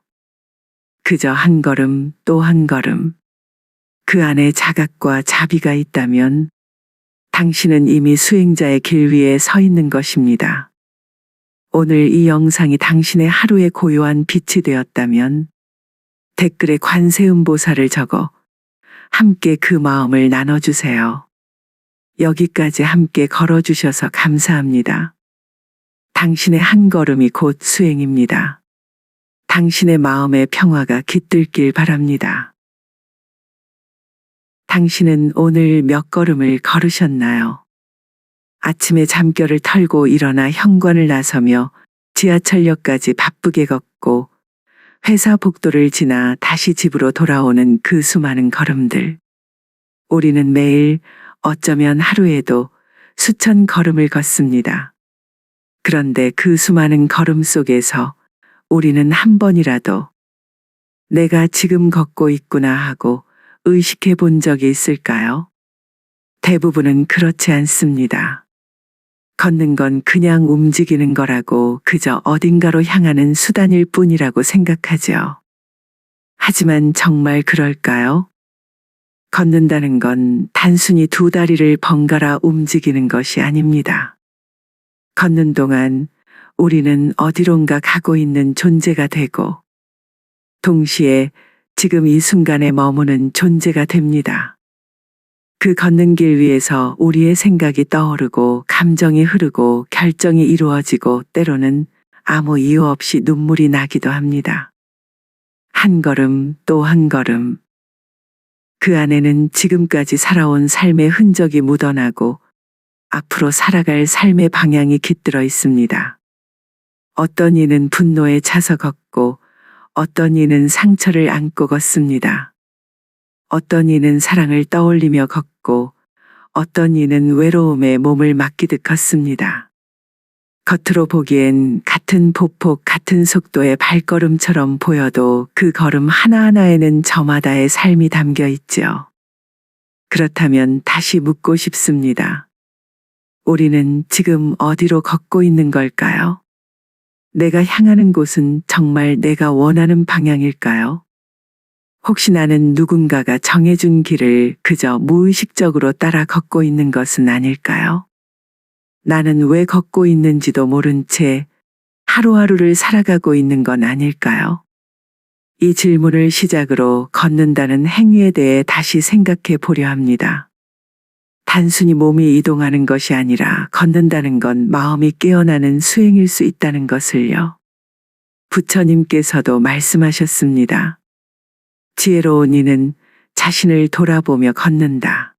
그저 한 걸음 또 한 걸음 그 안에 자각과 자비가 있다면 당신은 이미 수행자의 길 위에 서 있는 것입니다. 오늘 이 영상이 당신의 하루의 고요한 빛이 되었다면 댓글에 관세음보살을 적어 함께 그 마음을 나눠주세요. 여기까지 함께 걸어주셔서 감사합니다. 당신의 한 걸음이 곧 수행입니다. 당신의 마음의 평화가 깃들길 바랍니다. 당신은 오늘 몇 걸음을 걸으셨나요? 아침에 잠결을 털고 일어나 현관을 나서며 지하철역까지 바쁘게 걷고 회사 복도를 지나 다시 집으로 돌아오는 그 수많은 걸음들. 우리는 매일 어쩌면 하루에도 수천 걸음을 걷습니다. 그런데 그 수많은 걸음 속에서 우리는 한 번이라도 내가 지금 걷고 있구나 하고 의식해 본 적이 있을까요? 대부분은 그렇지 않습니다. 걷는 건 그냥 움직이는 거라고 그저 어딘가로 향하는 수단일 뿐이라고 생각하죠. 하지만 정말 그럴까요? 걷는다는 건 단순히 두 다리를 번갈아 움직이는 것이 아닙니다. 걷는 동안 우리는 어디론가 가고 있는 존재가 되고 동시에 지금 이 순간에 머무는 존재가 됩니다. 그 걷는 길 위에서 우리의 생각이 떠오르고 감정이 흐르고 결정이 이루어지고 때로는 아무 이유 없이 눈물이 나기도 합니다. 한 걸음 또 한 걸음. 그 안에는 지금까지 살아온 삶의 흔적이 묻어나고 앞으로 살아갈 삶의 방향이 깃들어 있습니다. 어떤 이는 분노에 차서 걷고 어떤 이는 상처를 안고 걷습니다. 어떤 이는 사랑을 떠올리며 걷고 어떤 이는 외로움에 몸을 맡기듯 걷습니다. 겉으로 보기엔 같은 보폭 같은 속도의 발걸음처럼 보여도 그 걸음 하나하나에는 저마다의 삶이 담겨 있지요. 그렇다면 다시 묻고 싶습니다. 우리는 지금 어디로 걷고 있는 걸까요? 내가 향하는 곳은 정말 내가 원하는 방향일까요? 혹시 나는 누군가가 정해준 길을 그저 무의식적으로 따라 걷고 있는 것은 아닐까요? 나는 왜 걷고 있는지도 모른 채 하루하루를 살아가고 있는 건 아닐까요? 이 질문을 시작으로 걷는다는 행위에 대해 다시 생각해 보려 합니다. 단순히 몸이 이동하는 것이 아니라 걷는다는 건 마음이 깨어나는 수행일 수 있다는 것을요. 부처님께서도 말씀하셨습니다. 지혜로운 이는 자신을 돌아보며 걷는다.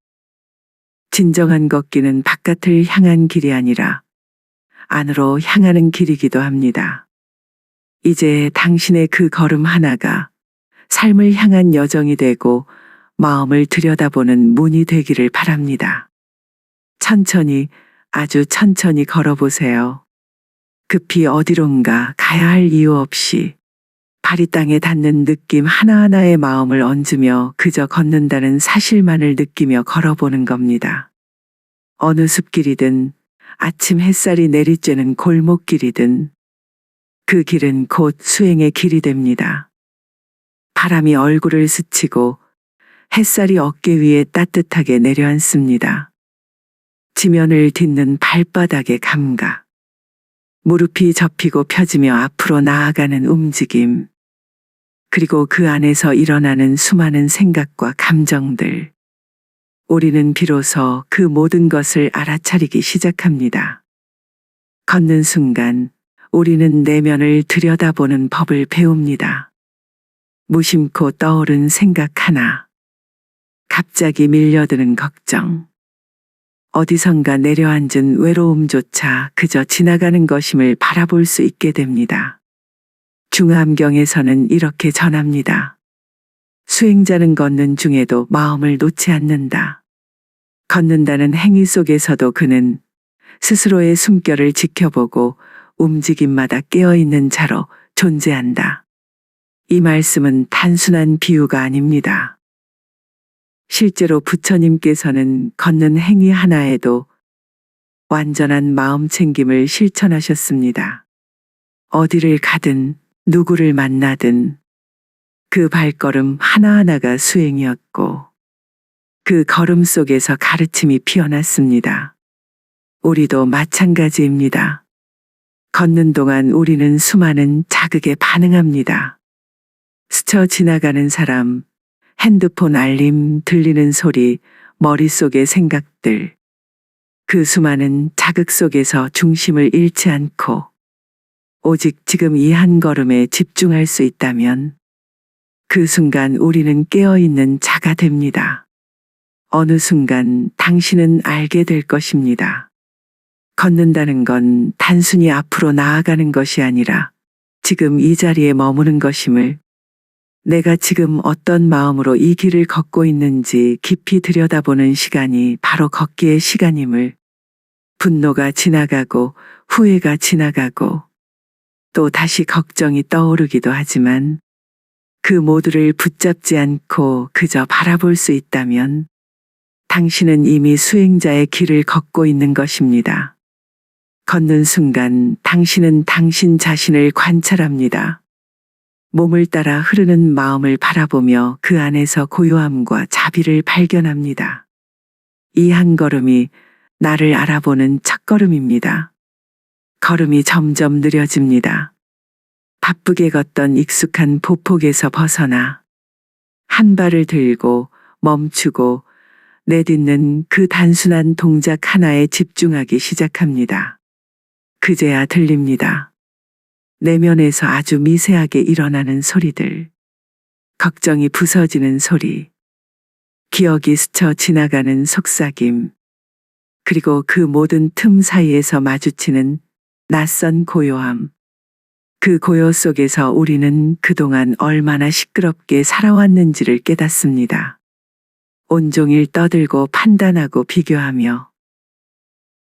진정한 걷기는 바깥을 향한 길이 아니라 안으로 향하는 길이기도 합니다. 이제 당신의 그 걸음 하나가 삶을 향한 여정이 되고 마음을 들여다보는 문이 되기를 바랍니다. 천천히, 아주 천천히 걸어보세요. 급히 어디론가 가야 할 이유 없이 발이 땅에 닿는 느낌 하나하나의 마음을 얹으며 그저 걷는다는 사실만을 느끼며 걸어보는 겁니다. 어느 숲길이든 아침 햇살이 내리쬐는 골목길이든 그 길은 곧 수행의 길이 됩니다. 바람이 얼굴을 스치고 햇살이 어깨 위에 따뜻하게 내려앉습니다. 지면을 딛는 발바닥의 감각. 무릎이 접히고 펴지며 앞으로 나아가는 움직임. 그리고 그 안에서 일어나는 수많은 생각과 감정들. 우리는 비로소 그 모든 것을 알아차리기 시작합니다. 걷는 순간 우리는 내면을 들여다보는 법을 배웁니다. 무심코 떠오른 생각 하나. 갑자기 밀려드는 걱정. 어디선가 내려앉은 외로움조차 그저 지나가는 것임을 바라볼 수 있게 됩니다. 중암경에서는 이렇게 전합니다. 수행자는 걷는 중에도 마음을 놓지 않는다. 걷는다는 행위 속에서도 그는 스스로의 숨결을 지켜보고 움직임마다 깨어있는 자로 존재한다. 이 말씀은 단순한 비유가 아닙니다. 실제로 부처님께서는 걷는 행위 하나에도 완전한 마음 챙김을 실천하셨습니다. 어디를 가든 누구를 만나든 그 발걸음 하나하나가 수행이었고 그 걸음 속에서 가르침이 피어났습니다. 우리도 마찬가지입니다. 걷는 동안 우리는 수많은 자극에 반응합니다. 스쳐 지나가는 사람, 핸드폰 알림, 들리는 소리, 머릿속의 생각들. 그 수많은 자극 속에서 중심을 잃지 않고 오직 지금 이 한 걸음에 집중할 수 있다면 그 순간 우리는 깨어있는 자가 됩니다. 어느 순간 당신은 알게 될 것입니다. 걷는다는 건 단순히 앞으로 나아가는 것이 아니라 지금 이 자리에 머무는 것임을, 내가 지금 어떤 마음으로 이 길을 걷고 있는지 깊이 들여다보는 시간이 바로 걷기의 시간임을, 분노가 지나가고 후회가 지나가고 또 다시 걱정이 떠오르기도 하지만 그 모두를 붙잡지 않고 그저 바라볼 수 있다면 당신은 이미 수행자의 길을 걷고 있는 것입니다. 걷는 순간 당신은 당신 자신을 관찰합니다. 몸을 따라 흐르는 마음을 바라보며 그 안에서 고요함과 자비를 발견합니다. 이 한 걸음이 나를 알아보는 첫걸음입니다. 걸음이 점점 느려집니다. 바쁘게 걷던 익숙한 보폭에서 벗어나 한 발을 들고 멈추고 내딛는 그 단순한 동작 하나에 집중하기 시작합니다. 그제야 들립니다. 내면에서 아주 미세하게 일어나는 소리들, 걱정이 부서지는 소리, 기억이 스쳐 지나가는 속삭임, 그리고 그 모든 틈 사이에서 마주치는 낯선 고요함. 그 고요 속에서 우리는 그동안 얼마나 시끄럽게 살아왔는지를 깨닫습니다. 온종일 떠들고 판단하고 비교하며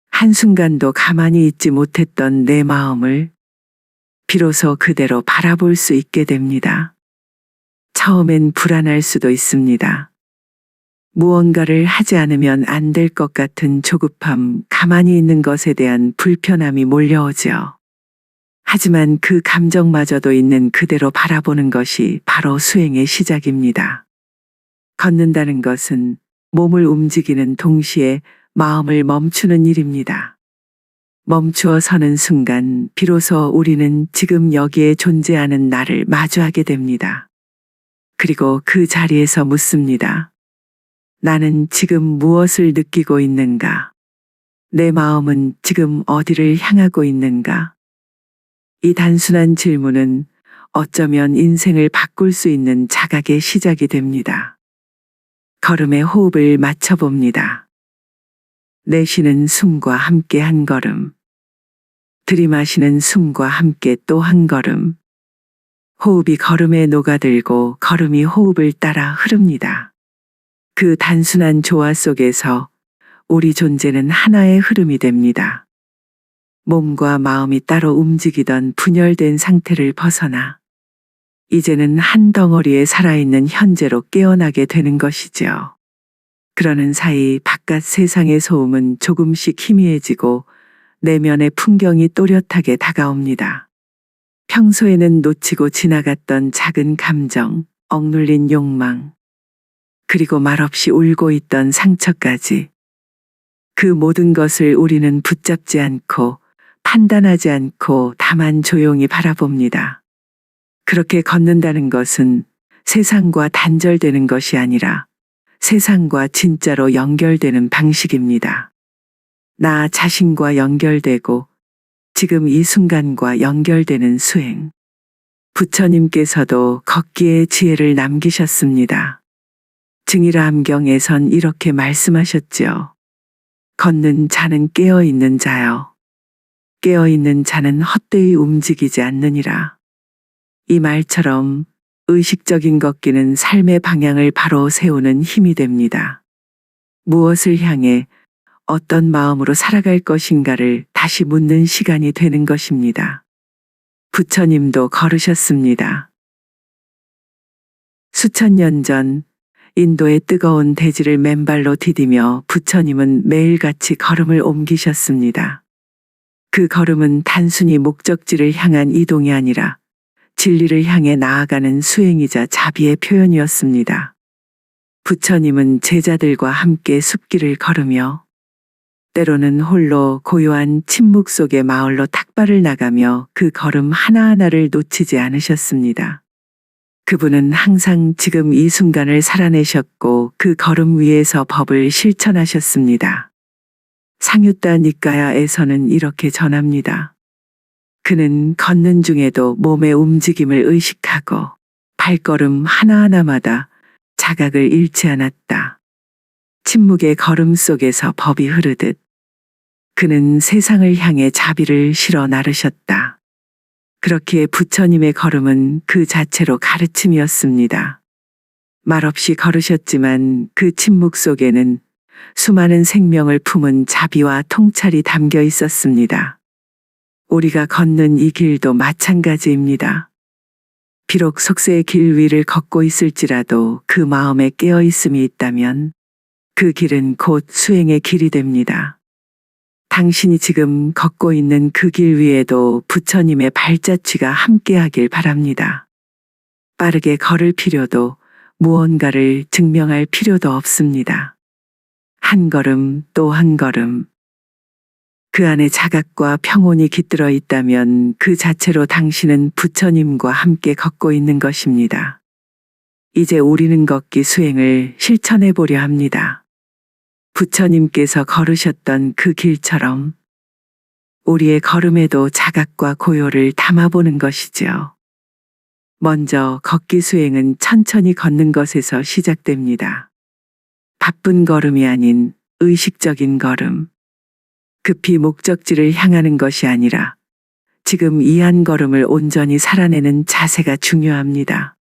한순간도 가만히 있지 못했던 내 마음을 비로소 그대로 바라볼 수 있게 됩니다. 처음엔 불안할 수도 있습니다. 무언가를 하지 않으면 안 될 것 같은 조급함, 가만히 있는 것에 대한 불편함이 몰려오죠. 하지만 그 감정마저도 있는 그대로 바라보는 것이 바로 수행의 시작입니다. 걷는다는 것은 몸을 움직이는 동시에 마음을 멈추는 일입니다. 멈추어 서는 순간 비로소 우리는 지금 여기에 존재하는 나를 마주하게 됩니다. 그리고 그 자리에서 묻습니다. 나는 지금 무엇을 느끼고 있는가? 내 마음은 지금 어디를 향하고 있는가? 이 단순한 질문은 어쩌면 인생을 바꿀 수 있는 자각의 시작이 됩니다. 걸음에 호흡을 맞춰봅니다. 내쉬는 숨과 함께 한 걸음. 들이마시는 숨과 함께 또 한 걸음. 호흡이 걸음에 녹아들고 걸음이 호흡을 따라 흐릅니다. 그 단순한 조화 속에서 우리 존재는 하나의 흐름이 됩니다. 몸과 마음이 따로 움직이던 분열된 상태를 벗어나 이제는 한 덩어리에 살아있는 현재로 깨어나게 되는 것이죠. 그러는 사이 바깥 세상의 소음은 조금씩 희미해지고 내면의 풍경이 또렷하게 다가옵니다. 평소에는 놓치고 지나갔던 작은 감정, 억눌린 욕망, 그리고 말없이 울고 있던 상처까지. 그 모든 것을 우리는 붙잡지 않고 판단하지 않고 다만 조용히 바라봅니다. 그렇게 걷는다는 것은 세상과 단절되는 것이 아니라 세상과 진짜로 연결되는 방식입니다. 나 자신과 연결되고 지금 이 순간과 연결되는 수행. 부처님께서도 걷기의 지혜를 남기셨습니다. 증일암경에선 이렇게 말씀하셨지요. 걷는 자는 깨어있는 자요. 깨어있는 자는 헛되이 움직이지 않느니라. 이 말처럼 의식적인 걷기는 삶의 방향을 바로 세우는 힘이 됩니다. 무엇을 향해 어떤 마음으로 살아갈 것인가를 다시 묻는 시간이 되는 것입니다. 부처님도 걸으셨습니다. 수천 년 전 인도의 뜨거운 대지를 맨발로 디디며 부처님은 매일같이 걸음을 옮기셨습니다. 그 걸음은 단순히 목적지를 향한 이동이 아니라 진리를 향해 나아가는 수행이자 자비의 표현이었습니다. 부처님은 제자들과 함께 숲길을 걸으며 때로는 홀로 고요한 침묵 속의 마을로 탁발을 나가며 그 걸음 하나하나를 놓치지 않으셨습니다. 그분은 항상 지금 이 순간을 살아내셨고 그 걸음 위에서 법을 실천하셨습니다. 상유따 니까야에서는 이렇게 전합니다. 그는 걷는 중에도 몸의 움직임을 의식하고 발걸음 하나하나마다 자각을 잃지 않았다. 침묵의 걸음 속에서 법이 흐르듯 그는 세상을 향해 자비를 실어 나르셨다. 그렇기에 부처님의 걸음은 그 자체로 가르침이었습니다. 말없이 걸으셨지만 그 침묵 속에는 수많은 생명을 품은 자비와 통찰이 담겨 있었습니다. 우리가 걷는 이 길도 마찬가지입니다. 비록 속세의 길 위를 걷고 있을지라도 그 마음에 깨어 있음이 있다면 그 길은 곧 수행의 길이 됩니다. 당신이 지금 걷고 있는 그 길 위에도 부처님의 발자취가 함께하길 바랍니다. 빠르게 걸을 필요도 무언가를 증명할 필요도 없습니다. 한 걸음 또 한 걸음. 그 안에 자각과 평온이 깃들어 있다면 그 자체로 당신은 부처님과 함께 걷고 있는 것입니다. 이제 우리는 걷기 수행을 실천해 보려 합니다. 부처님께서 걸으셨던 그 길처럼 우리의 걸음에도 자각과 고요를 담아보는 것이지요. 먼저 걷기 수행은 천천히 걷는 것에서 시작됩니다. 바쁜 걸음이 아닌 의식적인 걸음. 급히 목적지를 향하는 것이 아니라 지금 이 한 걸음을 온전히 살아내는 자세가 중요합니다.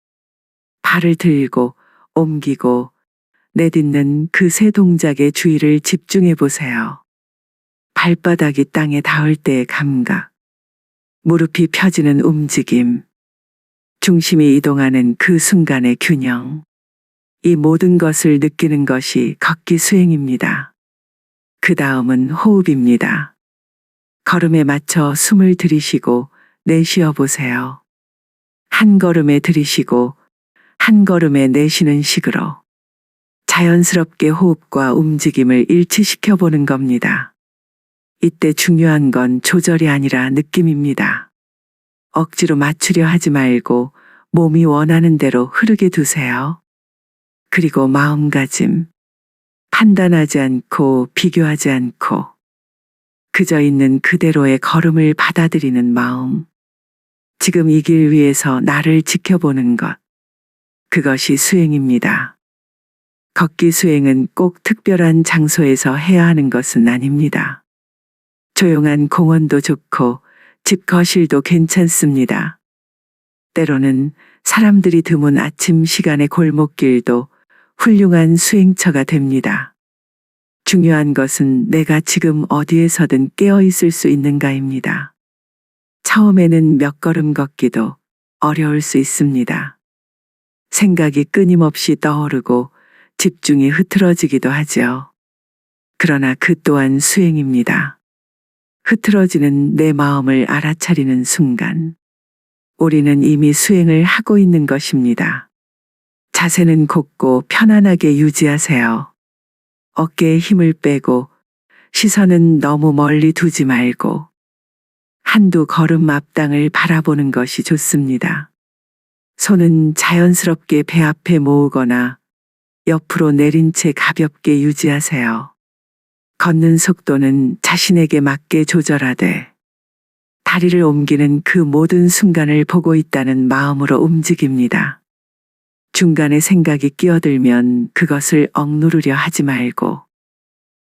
발을 들고 옮기고 내딛는 그 세 동작의 주의를 집중해 보세요. 발바닥이 땅에 닿을 때의 감각, 무릎이 펴지는 움직임, 중심이 이동하는 그 순간의 균형. 이 모든 것을 느끼는 것이 걷기 수행입니다. 그 다음은 호흡입니다. 걸음에 맞춰 숨을 들이쉬고 내쉬어 보세요. 한 걸음에 들이쉬고 한 걸음에 내쉬는 식으로 자연스럽게 호흡과 움직임을 일치시켜 보는 겁니다. 이때 중요한 건 조절이 아니라 느낌입니다. 억지로 맞추려 하지 말고 몸이 원하는 대로 흐르게 두세요. 그리고 마음가짐. 판단하지 않고 비교하지 않고 그저 있는 그대로의 걸음을 받아들이는 마음. 지금 이 길 위에서 나를 지켜보는 것. 그것이 수행입니다. 걷기 수행은 꼭 특별한 장소에서 해야 하는 것은 아닙니다. 조용한 공원도 좋고 집 거실도 괜찮습니다. 때로는 사람들이 드문 아침 시간의 골목길도 훌륭한 수행처가 됩니다. 중요한 것은 내가 지금 어디에서든 깨어 있을 수 있는가입니다. 처음에는 몇 걸음 걷기도 어려울 수 있습니다. 생각이 끊임없이 떠오르고 집중이 흐트러지기도 하죠. 그러나 그 또한 수행입니다. 흐트러지는 내 마음을 알아차리는 순간, 우리는 이미 수행을 하고 있는 것입니다. 자세는 곧고 편안하게 유지하세요. 어깨에 힘을 빼고 시선은 너무 멀리 두지 말고 한두 걸음 앞땅을 바라보는 것이 좋습니다. 손은 자연스럽게 배 앞에 모으거나 옆으로 내린 채 가볍게 유지하세요. 걷는 속도는 자신에게 맞게 조절하되 다리를 옮기는 그 모든 순간을 보고 있다는 마음으로 움직입니다. 중간에 생각이 끼어들면 그것을 억누르려 하지 말고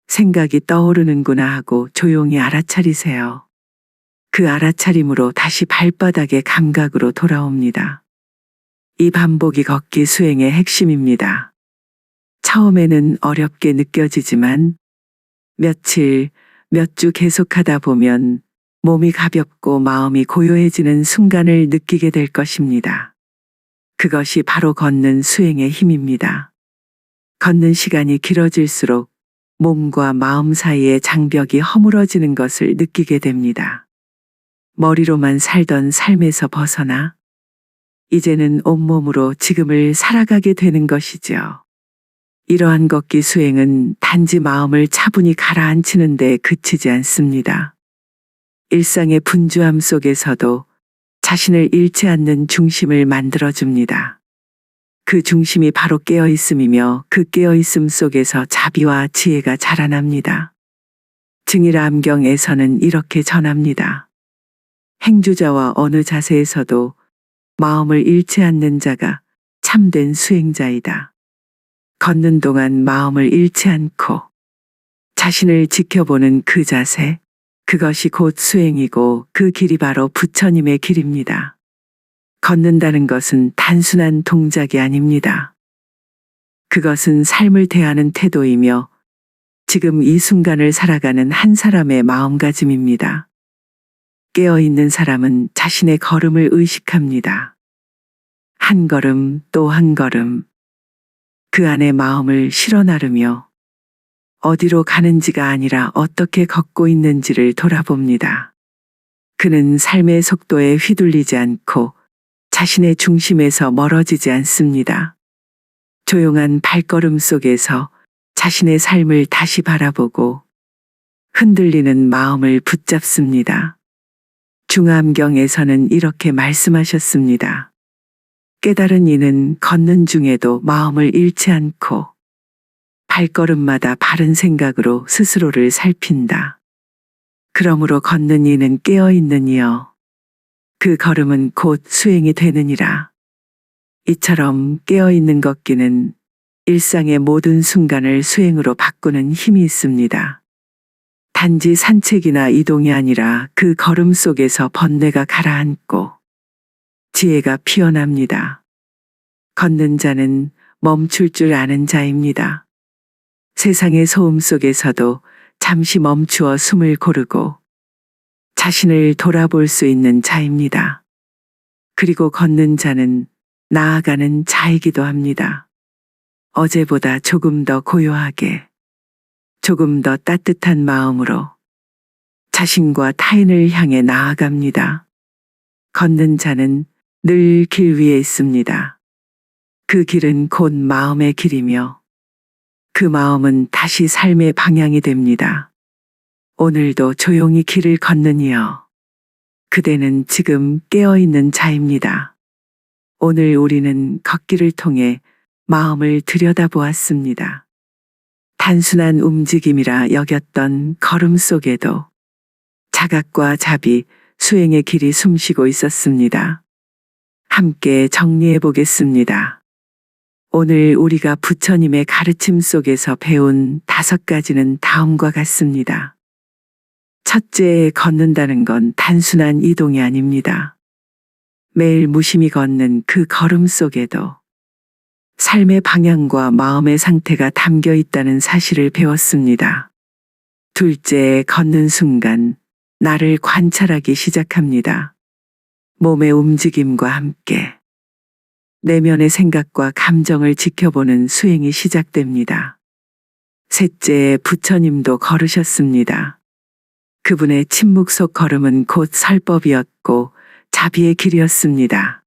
생각이 떠오르는구나 하고 조용히 알아차리세요. 그 알아차림으로 다시 발바닥의 감각으로 돌아옵니다. 이 반복이 걷기 수행의 핵심입니다. 처음에는 어렵게 느껴지지만 며칠, 몇 주 계속하다 보면 몸이 가볍고 마음이 고요해지는 순간을 느끼게 될 것입니다. 그것이 바로 걷는 수행의 힘입니다. 걷는 시간이 길어질수록 몸과 마음 사이의 장벽이 허물어지는 것을 느끼게 됩니다. 머리로만 살던 삶에서 벗어나 이제는 온몸으로 지금을 살아가게 되는 것이죠. 이러한 걷기 수행은 단지 마음을 차분히 가라앉히는 데 그치지 않습니다. 일상의 분주함 속에서도 자신을 잃지 않는 중심을 만들어줍니다. 그 중심이 바로 깨어있음이며 그 깨어있음 속에서 자비와 지혜가 자라납니다. 증일암경에서는 이렇게 전합니다. 행주자와 어느 자세에서도 마음을 잃지 않는 자가 참된 수행자이다. 걷는 동안 마음을 잃지 않고 자신을 지켜보는 그 자세, 그것이 곧 수행이고 그 길이 바로 부처님의 길입니다. 걷는다는 것은 단순한 동작이 아닙니다. 그것은 삶을 대하는 태도이며 지금 이 순간을 살아가는 한 사람의 마음가짐입니다. 깨어있는 사람은 자신의 걸음을 의식합니다. 한 걸음 또 한 걸음. 그 안에 마음을 실어 나르며 어디로 가는지가 아니라 어떻게 걷고 있는지를 돌아봅니다. 그는 삶의 속도에 휘둘리지 않고 자신의 중심에서 멀어지지 않습니다. 조용한 발걸음 속에서 자신의 삶을 다시 바라보고 흔들리는 마음을 붙잡습니다. 중암경에서는 이렇게 말씀하셨습니다. 깨달은 이는 걷는 중에도 마음을 잃지 않고 발걸음마다 바른 생각으로 스스로를 살핀다. 그러므로 걷는 이는 깨어 있는 이여. 그 걸음은 곧 수행이 되느니라. 이처럼 깨어 있는 걷기는 일상의 모든 순간을 수행으로 바꾸는 힘이 있습니다. 단지 산책이나 이동이 아니라 그 걸음 속에서 번뇌가 가라앉고 지혜가 피어납니다. 걷는 자는 멈출 줄 아는 자입니다. 세상의 소음 속에서도 잠시 멈추어 숨을 고르고 자신을 돌아볼 수 있는 자입니다. 그리고 걷는 자는 나아가는 자이기도 합니다. 어제보다 조금 더 고요하게, 조금 더 따뜻한 마음으로 자신과 타인을 향해 나아갑니다. 걷는 자는 늘 길 위에 있습니다. 그 길은 곧 마음의 길이며 그 마음은 다시 삶의 방향이 됩니다. 오늘도 조용히 길을 걷는 이여. 그대는 지금 깨어있는 자입니다. 오늘 우리는 걷기를 통해 마음을 들여다보았습니다. 단순한 움직임이라 여겼던 걸음 속에도 자각과 자비, 수행의 길이 숨쉬고 있었습니다. 함께 정리해 보겠습니다. 오늘 우리가 부처님의 가르침 속에서 배운 5가지는 다음과 같습니다. 첫째, 걷는다는 건 단순한 이동이 아닙니다. 매일 무심히 걷는 그 걸음 속에도 삶의 방향과 마음의 상태가 담겨 있다는 사실을 배웠습니다. 둘째, 걷는 순간 나를 관찰하기 시작합니다. 몸의 움직임과 함께 내면의 생각과 감정을 지켜보는 수행이 시작됩니다. 셋째, 부처님도 걸으셨습니다. 그분의 침묵 속 걸음은 곧 설법이었고 자비의 길이었습니다.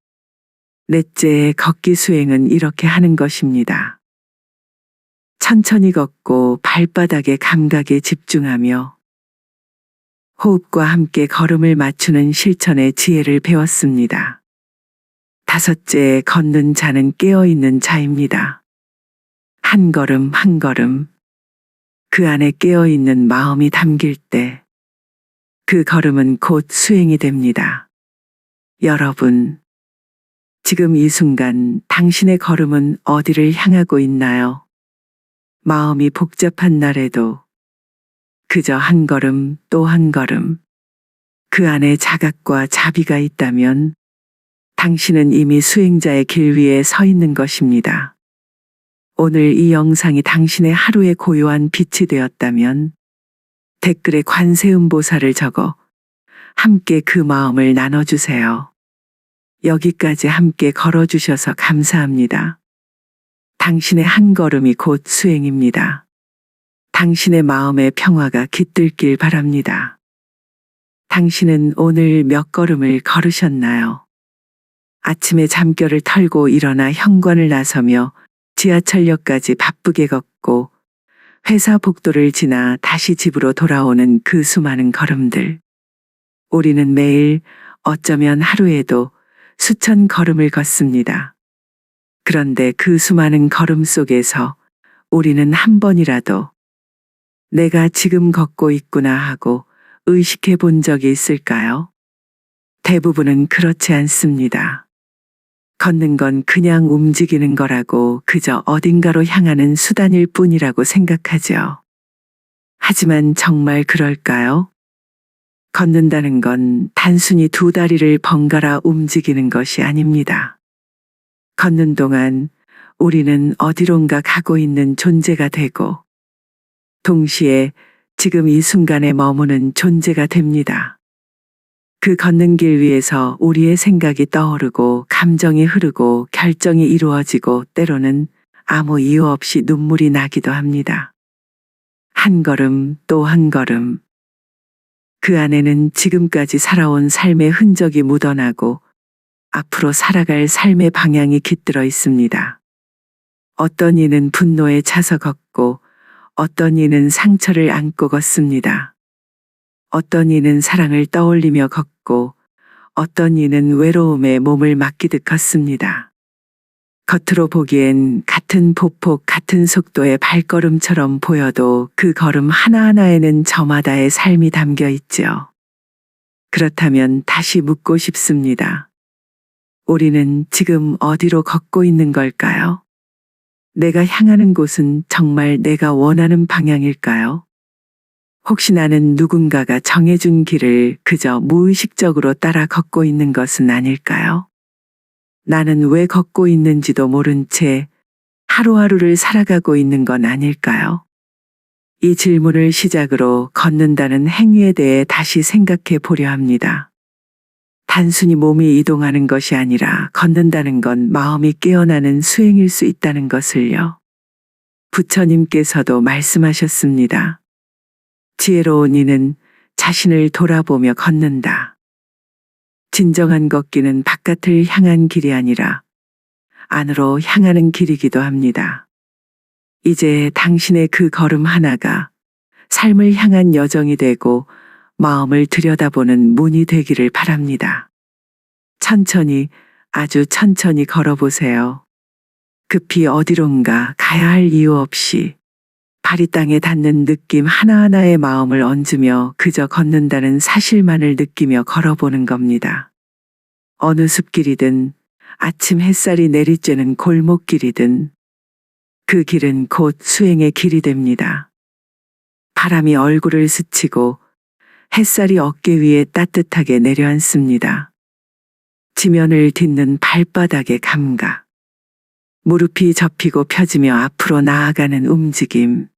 넷째, 걷기 수행은 이렇게 하는 것입니다. 천천히 걷고 발바닥의 감각에 집중하며 호흡과 함께 걸음을 맞추는 실천의 지혜를 배웠습니다. 다섯째, 걷는 자는 깨어있는 자입니다. 한 걸음 한 걸음 그 안에 깨어있는 마음이 담길 때 그 걸음은 곧 수행이 됩니다. 여러분, 지금 이 순간 당신의 걸음은 어디를 향하고 있나요? 마음이 복잡한 날에도 그저 한 걸음 또 한 걸음 그 안에 자각과 자비가 있다면 당신은 이미 수행자의 길 위에 서 있는 것입니다. 오늘 이 영상이 당신의 하루의 고요한 빛이 되었다면 댓글에 관세음보살을 적어 함께 그 마음을 나눠주세요. 여기까지 함께 걸어주셔서 감사합니다. 당신의 한 걸음이 곧 수행입니다. 당신의 마음의 평화가 깃들길 바랍니다. 당신은 오늘 몇 걸음을 걸으셨나요? 아침에 잠결을 털고 일어나 현관을 나서며 지하철역까지 바쁘게 걷고 회사 복도를 지나 다시 집으로 돌아오는 그 수많은 걸음들. 우리는 매일 어쩌면 하루에도 수천 걸음을 걷습니다. 그런데 그 수많은 걸음 속에서 우리는 한 번이라도 내가 지금 걷고 있구나 하고 의식해 본 적이 있을까요? 대부분은 그렇지 않습니다. 걷는 건 그냥 움직이는 거라고 그저 어딘가로 향하는 수단일 뿐이라고 생각하죠. 하지만 정말 그럴까요? 걷는다는 건 단순히 두 다리를 번갈아 움직이는 것이 아닙니다. 걷는 동안 우리는 어디론가 가고 있는 존재가 되고 동시에 지금 이 순간에 머무는 존재가 됩니다. 그 걷는 길 위에서 우리의 생각이 떠오르고 감정이 흐르고 결정이 이루어지고 때로는 아무 이유 없이 눈물이 나기도 합니다. 한 걸음 또 한 걸음. 그 안에는 지금까지 살아온 삶의 흔적이 묻어나고 앞으로 살아갈 삶의 방향이 깃들어 있습니다. 어떤 이는 분노에 차서 걷고 어떤 이는 상처를 안고 걷습니다. 어떤 이는 사랑을 떠올리며 걷고 어떤 이는 외로움에 몸을 맡기듯 걷습니다. 겉으로 보기엔 같은 보폭, 같은 속도의 발걸음처럼 보여도 그 걸음 하나하나에는 저마다의 삶이 담겨 있지요. 그렇다면 다시 묻고 싶습니다. 우리는 지금 어디로 걷고 있는 걸까요? 내가 향하는 곳은 정말 내가 원하는 방향일까요? 혹시 나는 누군가가 정해준 길을 그저 무의식적으로 따라 걷고 있는 것은 아닐까요? 나는 왜 걷고 있는지도 모른 채 하루하루를 살아가고 있는 건 아닐까요? 이 질문을 시작으로 걷는다는 행위에 대해 다시 생각해 보려 합니다. 단순히 몸이 이동하는 것이 아니라 걷는다는 건 마음이 깨어나는 수행일 수 있다는 것을요. 부처님께서도 말씀하셨습니다. 지혜로운 이는 자신을 돌아보며 걷는다. 진정한 걷기는 바깥을 향한 길이 아니라 안으로 향하는 길이기도 합니다. 이제 당신의 그 걸음 하나가 삶을 향한 여정이 되고 마음을 들여다보는 문이 되기를 바랍니다. 천천히, 아주 천천히 걸어보세요. 급히 어디론가 가야 할 이유 없이 발이 땅에 닿는 느낌 하나하나에 마음을 얹으며 그저 걷는다는 사실만을 느끼며 걸어보는 겁니다. 어느 숲길이든 아침 햇살이 내리쬐는 골목길이든 그 길은 곧 수행의 길이 됩니다. 바람이 얼굴을 스치고 햇살이 어깨 위에 따뜻하게 내려앉습니다. 지면을 딛는 발바닥의 감각. 무릎이 접히고 펴지며 앞으로 나아가는 움직임.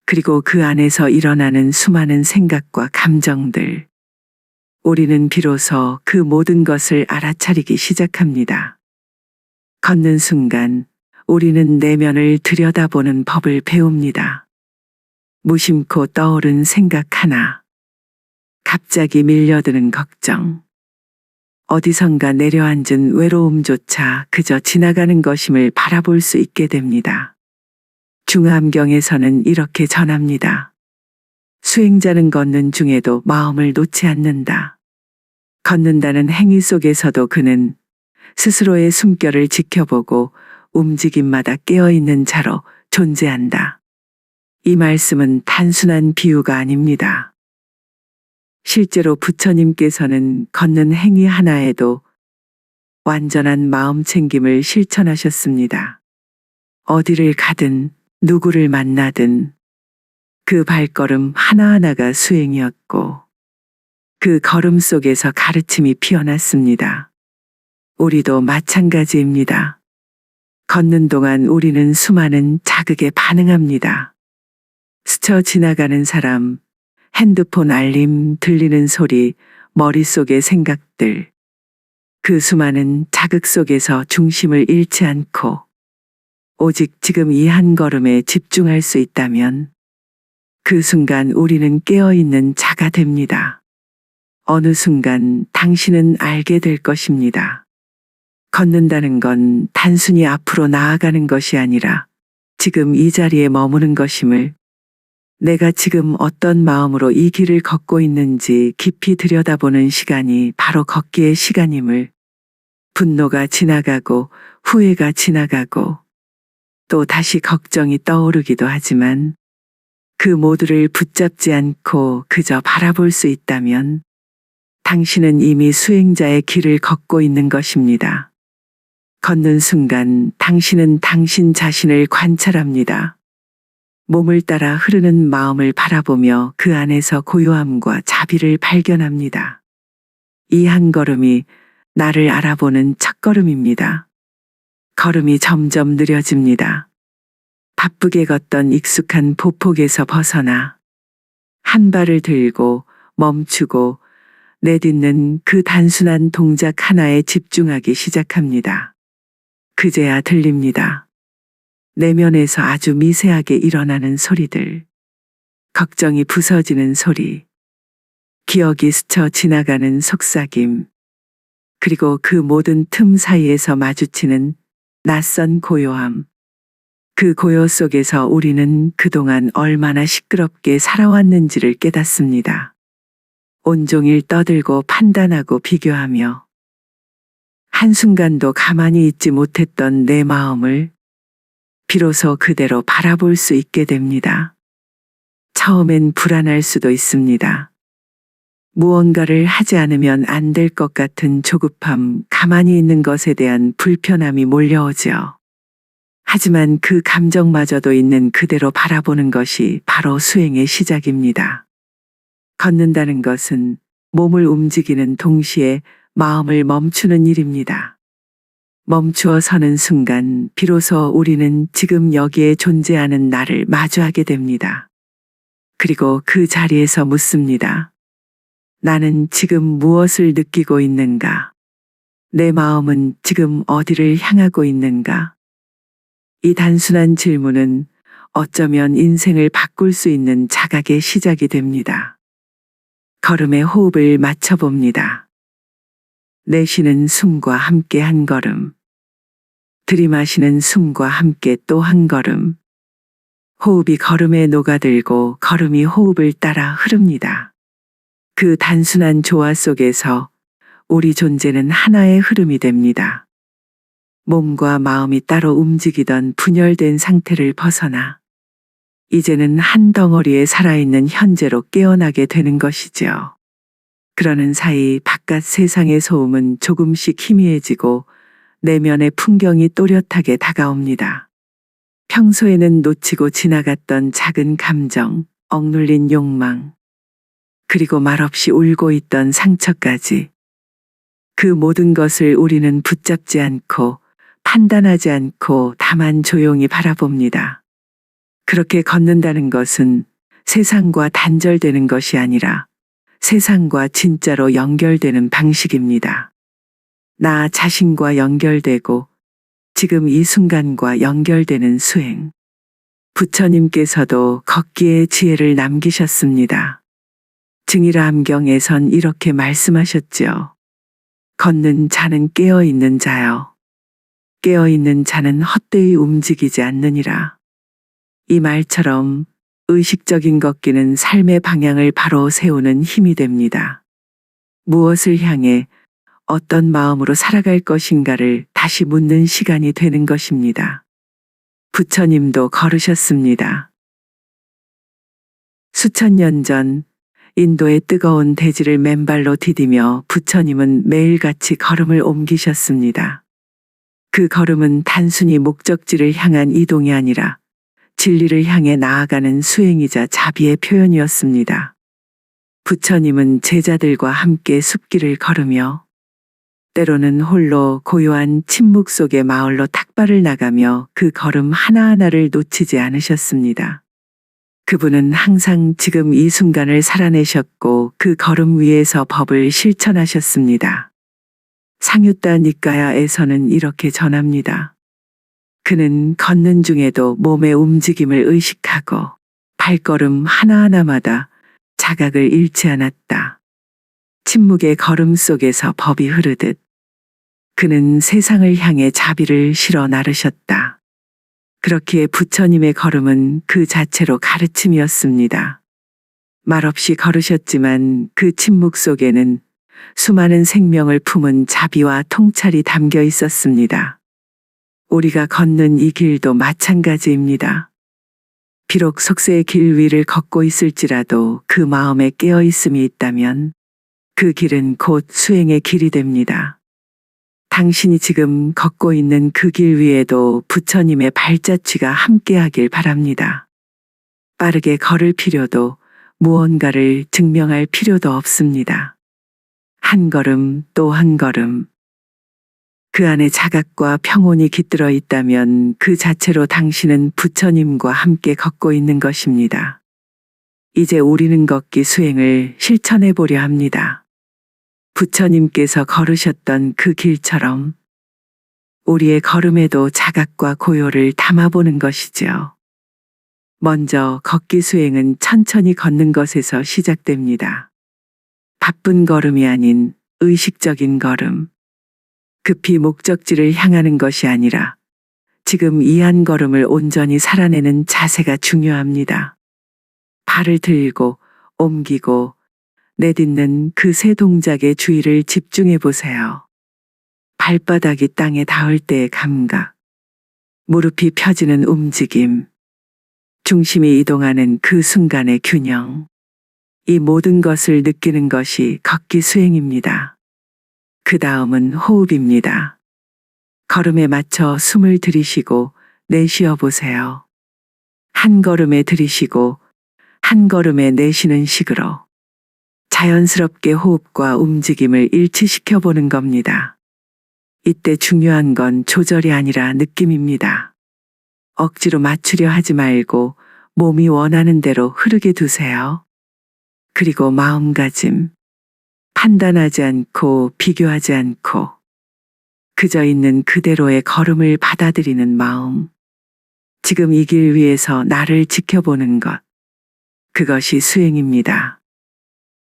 그리고 그 안에서 일어나는 수많은 생각과 감정들. 우리는 비로소 그 모든 것을 알아차리기 시작합니다. 걷는 순간 우리는 내면을 들여다보는 법을 배웁니다. 무심코 떠오른 생각 하나. 갑자기 밀려드는 걱정. 어디선가 내려앉은 외로움조차 그저 지나가는 것임을 바라볼 수 있게 됩니다. 중암경에서는 이렇게 전합니다. 수행자는 걷는 중에도 마음을 놓지 않는다. 걷는다는 행위 속에서도 그는 스스로의 숨결을 지켜보고 움직임마다 깨어있는 자로 존재한다. 이 말씀은 단순한 비유가 아닙니다. 실제로 부처님께서는 걷는 행위 하나에도 완전한 마음 챙김을 실천하셨습니다. 어디를 가든 누구를 만나든 그 발걸음 하나하나가 수행이었고 그 걸음 속에서 가르침이 피어났습니다. 우리도 마찬가지입니다. 걷는 동안 우리는 수많은 자극에 반응합니다. 스쳐 지나가는 사람, 핸드폰 알림, 들리는 소리, 머릿속의 생각들. 그 수많은 자극 속에서 중심을 잃지 않고 오직 지금 이 한 걸음에 집중할 수 있다면 그 순간 우리는 깨어있는 자가 됩니다. 어느 순간 당신은 알게 될 것입니다. 걷는다는 건 단순히 앞으로 나아가는 것이 아니라 지금 이 자리에 머무는 것임을, 내가 지금 어떤 마음으로 이 길을 걷고 있는지 깊이 들여다보는 시간이 바로 걷기의 시간임을, 분노가 지나가고 후회가 지나가고 또 다시 걱정이 떠오르기도 하지만 그 모두를 붙잡지 않고 그저 바라볼 수 있다면 당신은 이미 수행자의 길을 걷고 있는 것입니다. 걷는 순간 당신은 당신 자신을 관찰합니다. 몸을 따라 흐르는 마음을 바라보며 그 안에서 고요함과 자비를 발견합니다. 이 한 걸음이 나를 알아보는 첫걸음입니다. 걸음이 점점 느려집니다. 바쁘게 걷던 익숙한 보폭에서 벗어나 한 발을 들고 멈추고 내딛는 그 단순한 동작 하나에 집중하기 시작합니다. 그제야 들립니다. 내면에서 아주 미세하게 일어나는 소리들. 걱정이 부서지는 소리. 기억이 스쳐 지나가는 속삭임. 그리고 그 모든 틈 사이에서 마주치는 낯선 고요함. 그 고요 속에서 우리는 그동안 얼마나 시끄럽게 살아왔는지를 깨닫습니다. 온종일 떠들고 판단하고 비교하며 한순간도 가만히 있지 못했던 내 마음을 비로소 그대로 바라볼 수 있게 됩니다. 처음엔 불안할 수도 있습니다. 무언가를 하지 않으면 안 될 것 같은 조급함, 가만히 있는 것에 대한 불편함이 몰려오지요. 하지만 그 감정마저도 있는 그대로 바라보는 것이 바로 수행의 시작입니다. 걷는다는 것은 몸을 움직이는 동시에 마음을 멈추는 일입니다. 멈추어 서는 순간 비로소 우리는 지금 여기에 존재하는 나를 마주하게 됩니다. 그리고 그 자리에서 묻습니다. 나는 지금 무엇을 느끼고 있는가? 내 마음은 지금 어디를 향하고 있는가? 이 단순한 질문은 어쩌면 인생을 바꿀 수 있는 자각의 시작이 됩니다. 걸음에 호흡을 맞춰봅니다. 내쉬는 숨과 함께 한 걸음. 들이마시는 숨과 함께 또 한 걸음. 호흡이 걸음에 녹아들고 걸음이 호흡을 따라 흐릅니다. 그 단순한 조화 속에서 우리 존재는 하나의 흐름이 됩니다. 몸과 마음이 따로 움직이던 분열된 상태를 벗어나 이제는 한 덩어리에 살아있는 현재로 깨어나게 되는 것이지요. 그러는 사이 바깥 세상의 소음은 조금씩 희미해지고 내면의 풍경이 또렷하게 다가옵니다. 평소에는 놓치고 지나갔던 작은 감정, 억눌린 욕망, 그리고 말없이 울고 있던 상처까지. 그 모든 것을 우리는 붙잡지 않고 판단하지 않고 다만 조용히 바라봅니다. 그렇게 걷는다는 것은 세상과 단절되는 것이 아니라 세상과 진짜로 연결되는 방식입니다. 나 자신과 연결되고 지금 이 순간과 연결되는 수행. 부처님께서도 걷기의 지혜를 남기셨습니다. 증일암경에선 이렇게 말씀하셨지요. 걷는 자는 깨어있는 자요. 깨어있는 자는 헛되이 움직이지 않느니라. 이 말처럼 의식적인 걷기는 삶의 방향을 바로 세우는 힘이 됩니다. 무엇을 향해 어떤 마음으로 살아갈 것인가를 다시 묻는 시간이 되는 것입니다. 부처님도 걸으셨습니다. 수천 년 전 인도의 뜨거운 대지를 맨발로 디디며 부처님은 매일같이 걸음을 옮기셨습니다. 그 걸음은 단순히 목적지를 향한 이동이 아니라 진리를 향해 나아가는 수행이자 자비의 표현이었습니다. 부처님은 제자들과 함께 숲길을 걸으며 때로는 홀로 고요한 침묵 속의 마을로 탁발을 나가며 그 걸음 하나하나를 놓치지 않으셨습니다. 그분은 항상 지금 이 순간을 살아내셨고 그 걸음 위에서 법을 실천하셨습니다. 상유타 니까야에서는 이렇게 전합니다. 그는 걷는 중에도 몸의 움직임을 의식하고 발걸음 하나하나마다 자각을 잃지 않았다. 침묵의 걸음 속에서 법이 흐르듯 그는 세상을 향해 자비를 실어 나르셨다. 그렇기에 부처님의 걸음은 그 자체로 가르침이었습니다. 말없이 걸으셨지만 그 침묵 속에는 수많은 생명을 품은 자비와 통찰이 담겨 있었습니다. 우리가 걷는 이 길도 마찬가지입니다. 비록 속세의 길 위를 걷고 있을지라도 그 마음에 깨어 있음이 있다면 그 길은 곧 수행의 길이 됩니다. 당신이 지금 걷고 있는 그 길 위에도 부처님의 발자취가 함께하길 바랍니다. 빠르게 걸을 필요도 무언가를 증명할 필요도 없습니다. 한 걸음 또 한 걸음. 그 안에 자각과 평온이 깃들어 있다면 그 자체로 당신은 부처님과 함께 걷고 있는 것입니다. 이제 우리는 걷기 수행을 실천해 보려 합니다. 부처님께서 걸으셨던 그 길처럼 우리의 걸음에도 자각과 고요를 담아보는 것이지요. 먼저 걷기 수행은 천천히 걷는 것에서 시작됩니다. 바쁜 걸음이 아닌 의식적인 걸음. 급히 목적지를 향하는 것이 아니라 지금 이 한 걸음을 온전히 살아내는 자세가 중요합니다. 발을 들고 옮기고 내딛는 그 세 동작의 주의를 집중해 보세요. 발바닥이 땅에 닿을 때의 감각, 무릎이 펴지는 움직임, 중심이 이동하는 그 순간의 균형. 이 모든 것을 느끼는 것이 걷기 수행입니다. 그 다음은 호흡입니다. 걸음에 맞춰 숨을 들이쉬고 내쉬어 보세요. 한 걸음에 들이쉬고 한 걸음에 내쉬는 식으로 자연스럽게 호흡과 움직임을 일치시켜 보는 겁니다. 이때 중요한 건 조절이 아니라 느낌입니다. 억지로 맞추려 하지 말고 몸이 원하는 대로 흐르게 두세요. 그리고 마음가짐. 판단하지 않고 비교하지 않고 그저 있는 그대로의 걸음을 받아들이는 마음. 지금 이 길 위에서 나를 지켜보는 것. 그것이 수행입니다.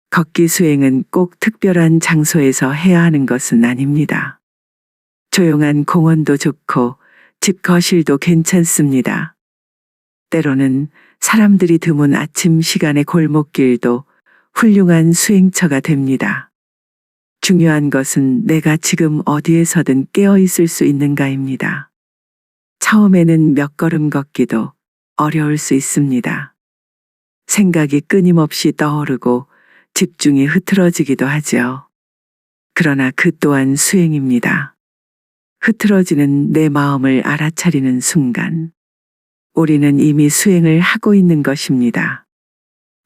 걷기 수행은 꼭 특별한 장소에서 해야 하는 것은 아닙니다. 조용한 공원도 좋고 집 거실도 괜찮습니다. 때로는 사람들이 드문 아침 시간의 골목길도 훌륭한 수행처가 됩니다. 중요한 것은 내가 지금 어디에서든 깨어 있을 수 있는가입니다. 처음에는 몇 걸음 걷기도 어려울 수 있습니다. 생각이 끊임없이 떠오르고 집중이 흐트러지기도 하죠. 그러나 그 또한 수행입니다. 흐트러지는 내 마음을 알아차리는 순간, 우리는 이미 수행을 하고 있는 것입니다.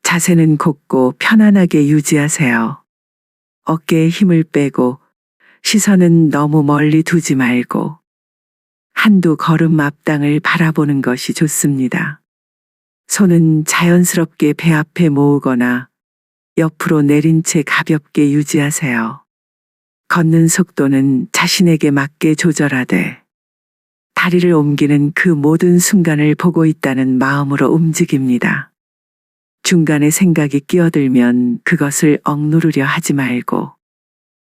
자세는 곧고 편안하게 유지하세요. 어깨에 힘을 빼고 시선은 너무 멀리 두지 말고 한두 걸음 앞땅을 바라보는 것이 좋습니다. 손은 자연스럽게 배 앞에 모으거나 옆으로 내린 채 가볍게 유지하세요. 걷는 속도는 자신에게 맞게 조절하되 다리를 옮기는 그 모든 순간을 보고 있다는 마음으로 움직입니다. 중간에 생각이 끼어들면 그것을 억누르려 하지 말고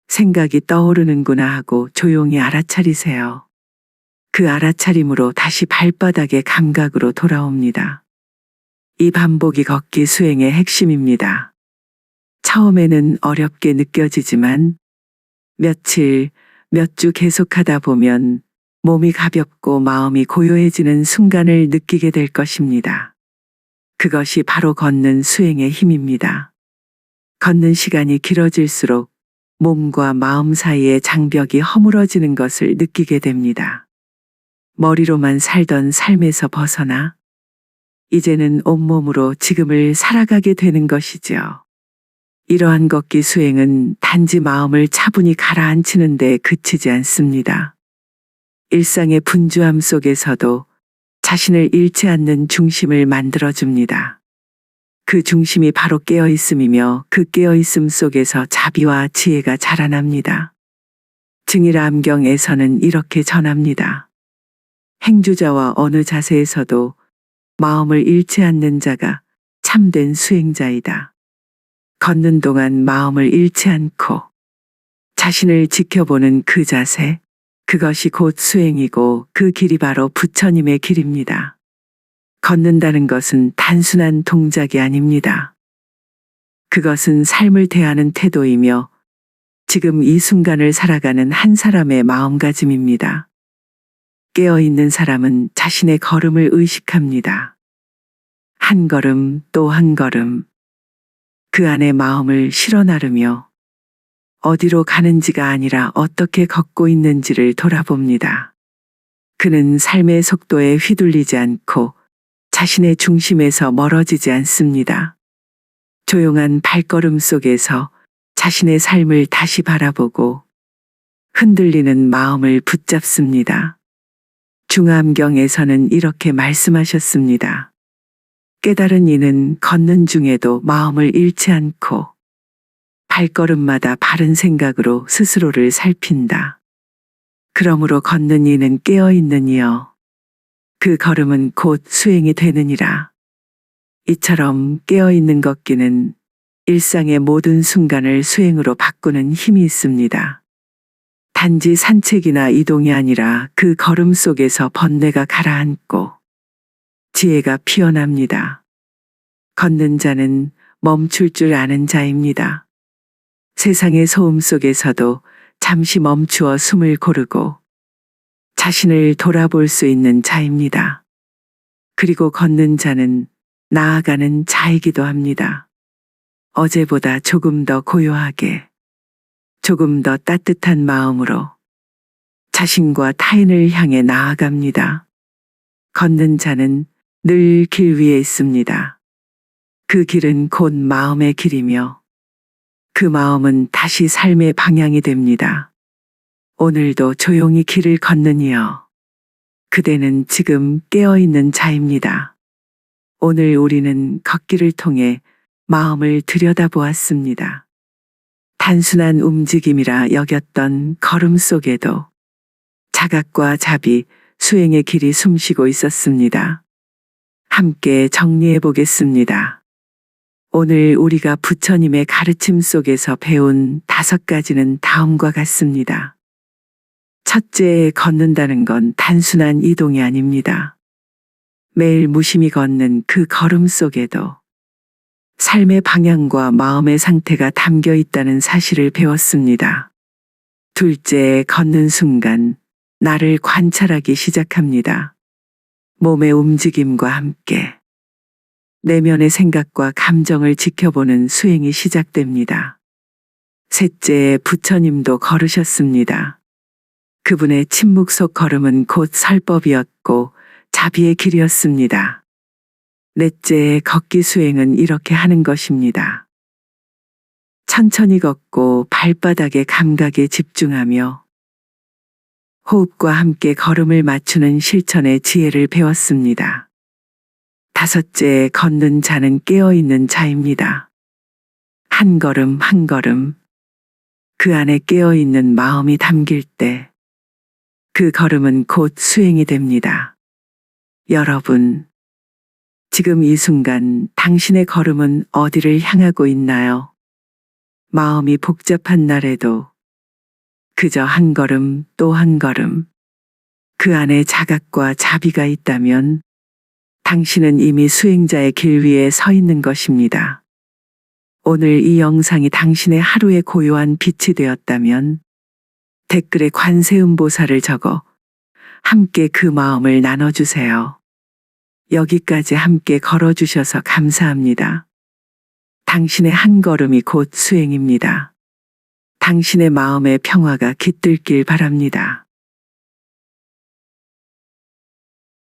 생각이 떠오르는구나 하고 조용히 알아차리세요. 그 알아차림으로 다시 발바닥의 감각으로 돌아옵니다. 이 반복이 걷기 수행의 핵심입니다. 처음에는 어렵게 느껴지지만 며칠, 몇 주 계속하다 보면 몸이 가볍고 마음이 고요해지는 순간을 느끼게 될 것입니다. 그것이 바로 걷는 수행의 힘입니다. 걷는 시간이 길어질수록 몸과 마음 사이의 장벽이 허물어지는 것을 느끼게 됩니다. 머리로만 살던 삶에서 벗어나 이제는 온몸으로 지금을 살아가게 되는 것이지요. 이러한 걷기 수행은 단지 마음을 차분히 가라앉히는 데 그치지 않습니다. 일상의 분주함 속에서도 자신을 잃지 않는 중심을 만들어줍니다. 그 중심이 바로 깨어있음이며 그 깨어있음 속에서 자비와 지혜가 자라납니다. 증일암경에서는 이렇게 전합니다. 행주자와 어느 자세에서도 마음을 잃지 않는 자가 참된 수행자이다. 걷는 동안 마음을 잃지 않고 자신을 지켜보는 그 자세, 그것이 곧 수행이고 그 길이 바로 부처님의 길입니다. 걷는다는 것은 단순한 동작이 아닙니다. 그것은 삶을 대하는 태도이며 지금 이 순간을 살아가는 한 사람의 마음가짐입니다. 깨어있는 사람은 자신의 걸음을 의식합니다. 한 걸음 또 한 걸음. 그 안에 마음을 실어 나르며 어디로 가는지가 아니라 어떻게 걷고 있는지를 돌아봅니다. 그는 삶의 속도에 휘둘리지 않고 자신의 중심에서 멀어지지 않습니다. 조용한 발걸음 속에서 자신의 삶을 다시 바라보고 흔들리는 마음을 붙잡습니다. 중암경에서는 이렇게 말씀하셨습니다. 깨달은 이는 걷는 중에도 마음을 잃지 않고 발걸음마다 바른 생각으로 스스로를 살핀다. 그러므로 걷는 이는 깨어있는 이여. 그 걸음은 곧 수행이 되느니라. 이처럼 깨어있는 걷기는 일상의 모든 순간을 수행으로 바꾸는 힘이 있습니다. 단지 산책이나 이동이 아니라 그 걸음 속에서 번뇌가 가라앉고 지혜가 피어납니다. 걷는 자는 멈출 줄 아는 자입니다. 세상의 소음 속에서도 잠시 멈추어 숨을 고르고 자신을 돌아볼 수 있는 자입니다. 그리고 걷는 자는 나아가는 자이기도 합니다. 어제보다 조금 더 고요하게, 조금 더 따뜻한 마음으로 자신과 타인을 향해 나아갑니다. 걷는 자는 늘 길 위에 있습니다. 그 길은 곧 마음의 길이며 그 마음은 다시 삶의 방향이 됩니다. 오늘도 조용히 길을 걷는 이여. 그대는 지금 깨어있는 자입니다. 오늘 우리는 걷기를 통해 마음을 들여다보았습니다. 단순한 움직임이라 여겼던 걸음 속에도 자각과 자비, 수행의 길이 숨쉬고 있었습니다. 함께 정리해 보겠습니다. 오늘 우리가 부처님의 가르침 속에서 배운 5가지는 다음과 같습니다. 첫째, 걷는다는 건 단순한 이동이 아닙니다. 매일 무심히 걷는 그 걸음 속에도 삶의 방향과 마음의 상태가 담겨 있다는 사실을 배웠습니다. 둘째, 걷는 순간 나를 관찰하기 시작합니다. 몸의 움직임과 함께 내면의 생각과 감정을 지켜보는 수행이 시작됩니다. 셋째, 부처님도 걸으셨습니다. 그분의 침묵 속 걸음은 곧 설법이었고 자비의 길이었습니다. 넷째, 걷기 수행은 이렇게 하는 것입니다. 천천히 걷고 발바닥의 감각에 집중하며 호흡과 함께 걸음을 맞추는 실천의 지혜를 배웠습니다. 다섯째, 걷는 자는 깨어있는 자입니다. 한 걸음 한 걸음 그 안에 깨어있는 마음이 담길 때 그 걸음은 곧 수행이 됩니다. 여러분, 지금 이 순간 당신의 걸음은 어디를 향하고 있나요? 마음이 복잡한 날에도 그저 한 걸음 또 한 걸음 그 안에 자각과 자비가 있다면 당신은 이미 수행자의 길 위에 서 있는 것입니다. 오늘 이 영상이 당신의 하루의 고요한 빛이 되었다면 댓글에 관세음보살을 적어 함께 그 마음을 나눠주세요. 여기까지 함께 걸어주셔서 감사합니다. 당신의 한 걸음이 곧 수행입니다. 당신의 마음의 평화가 깃들길 바랍니다.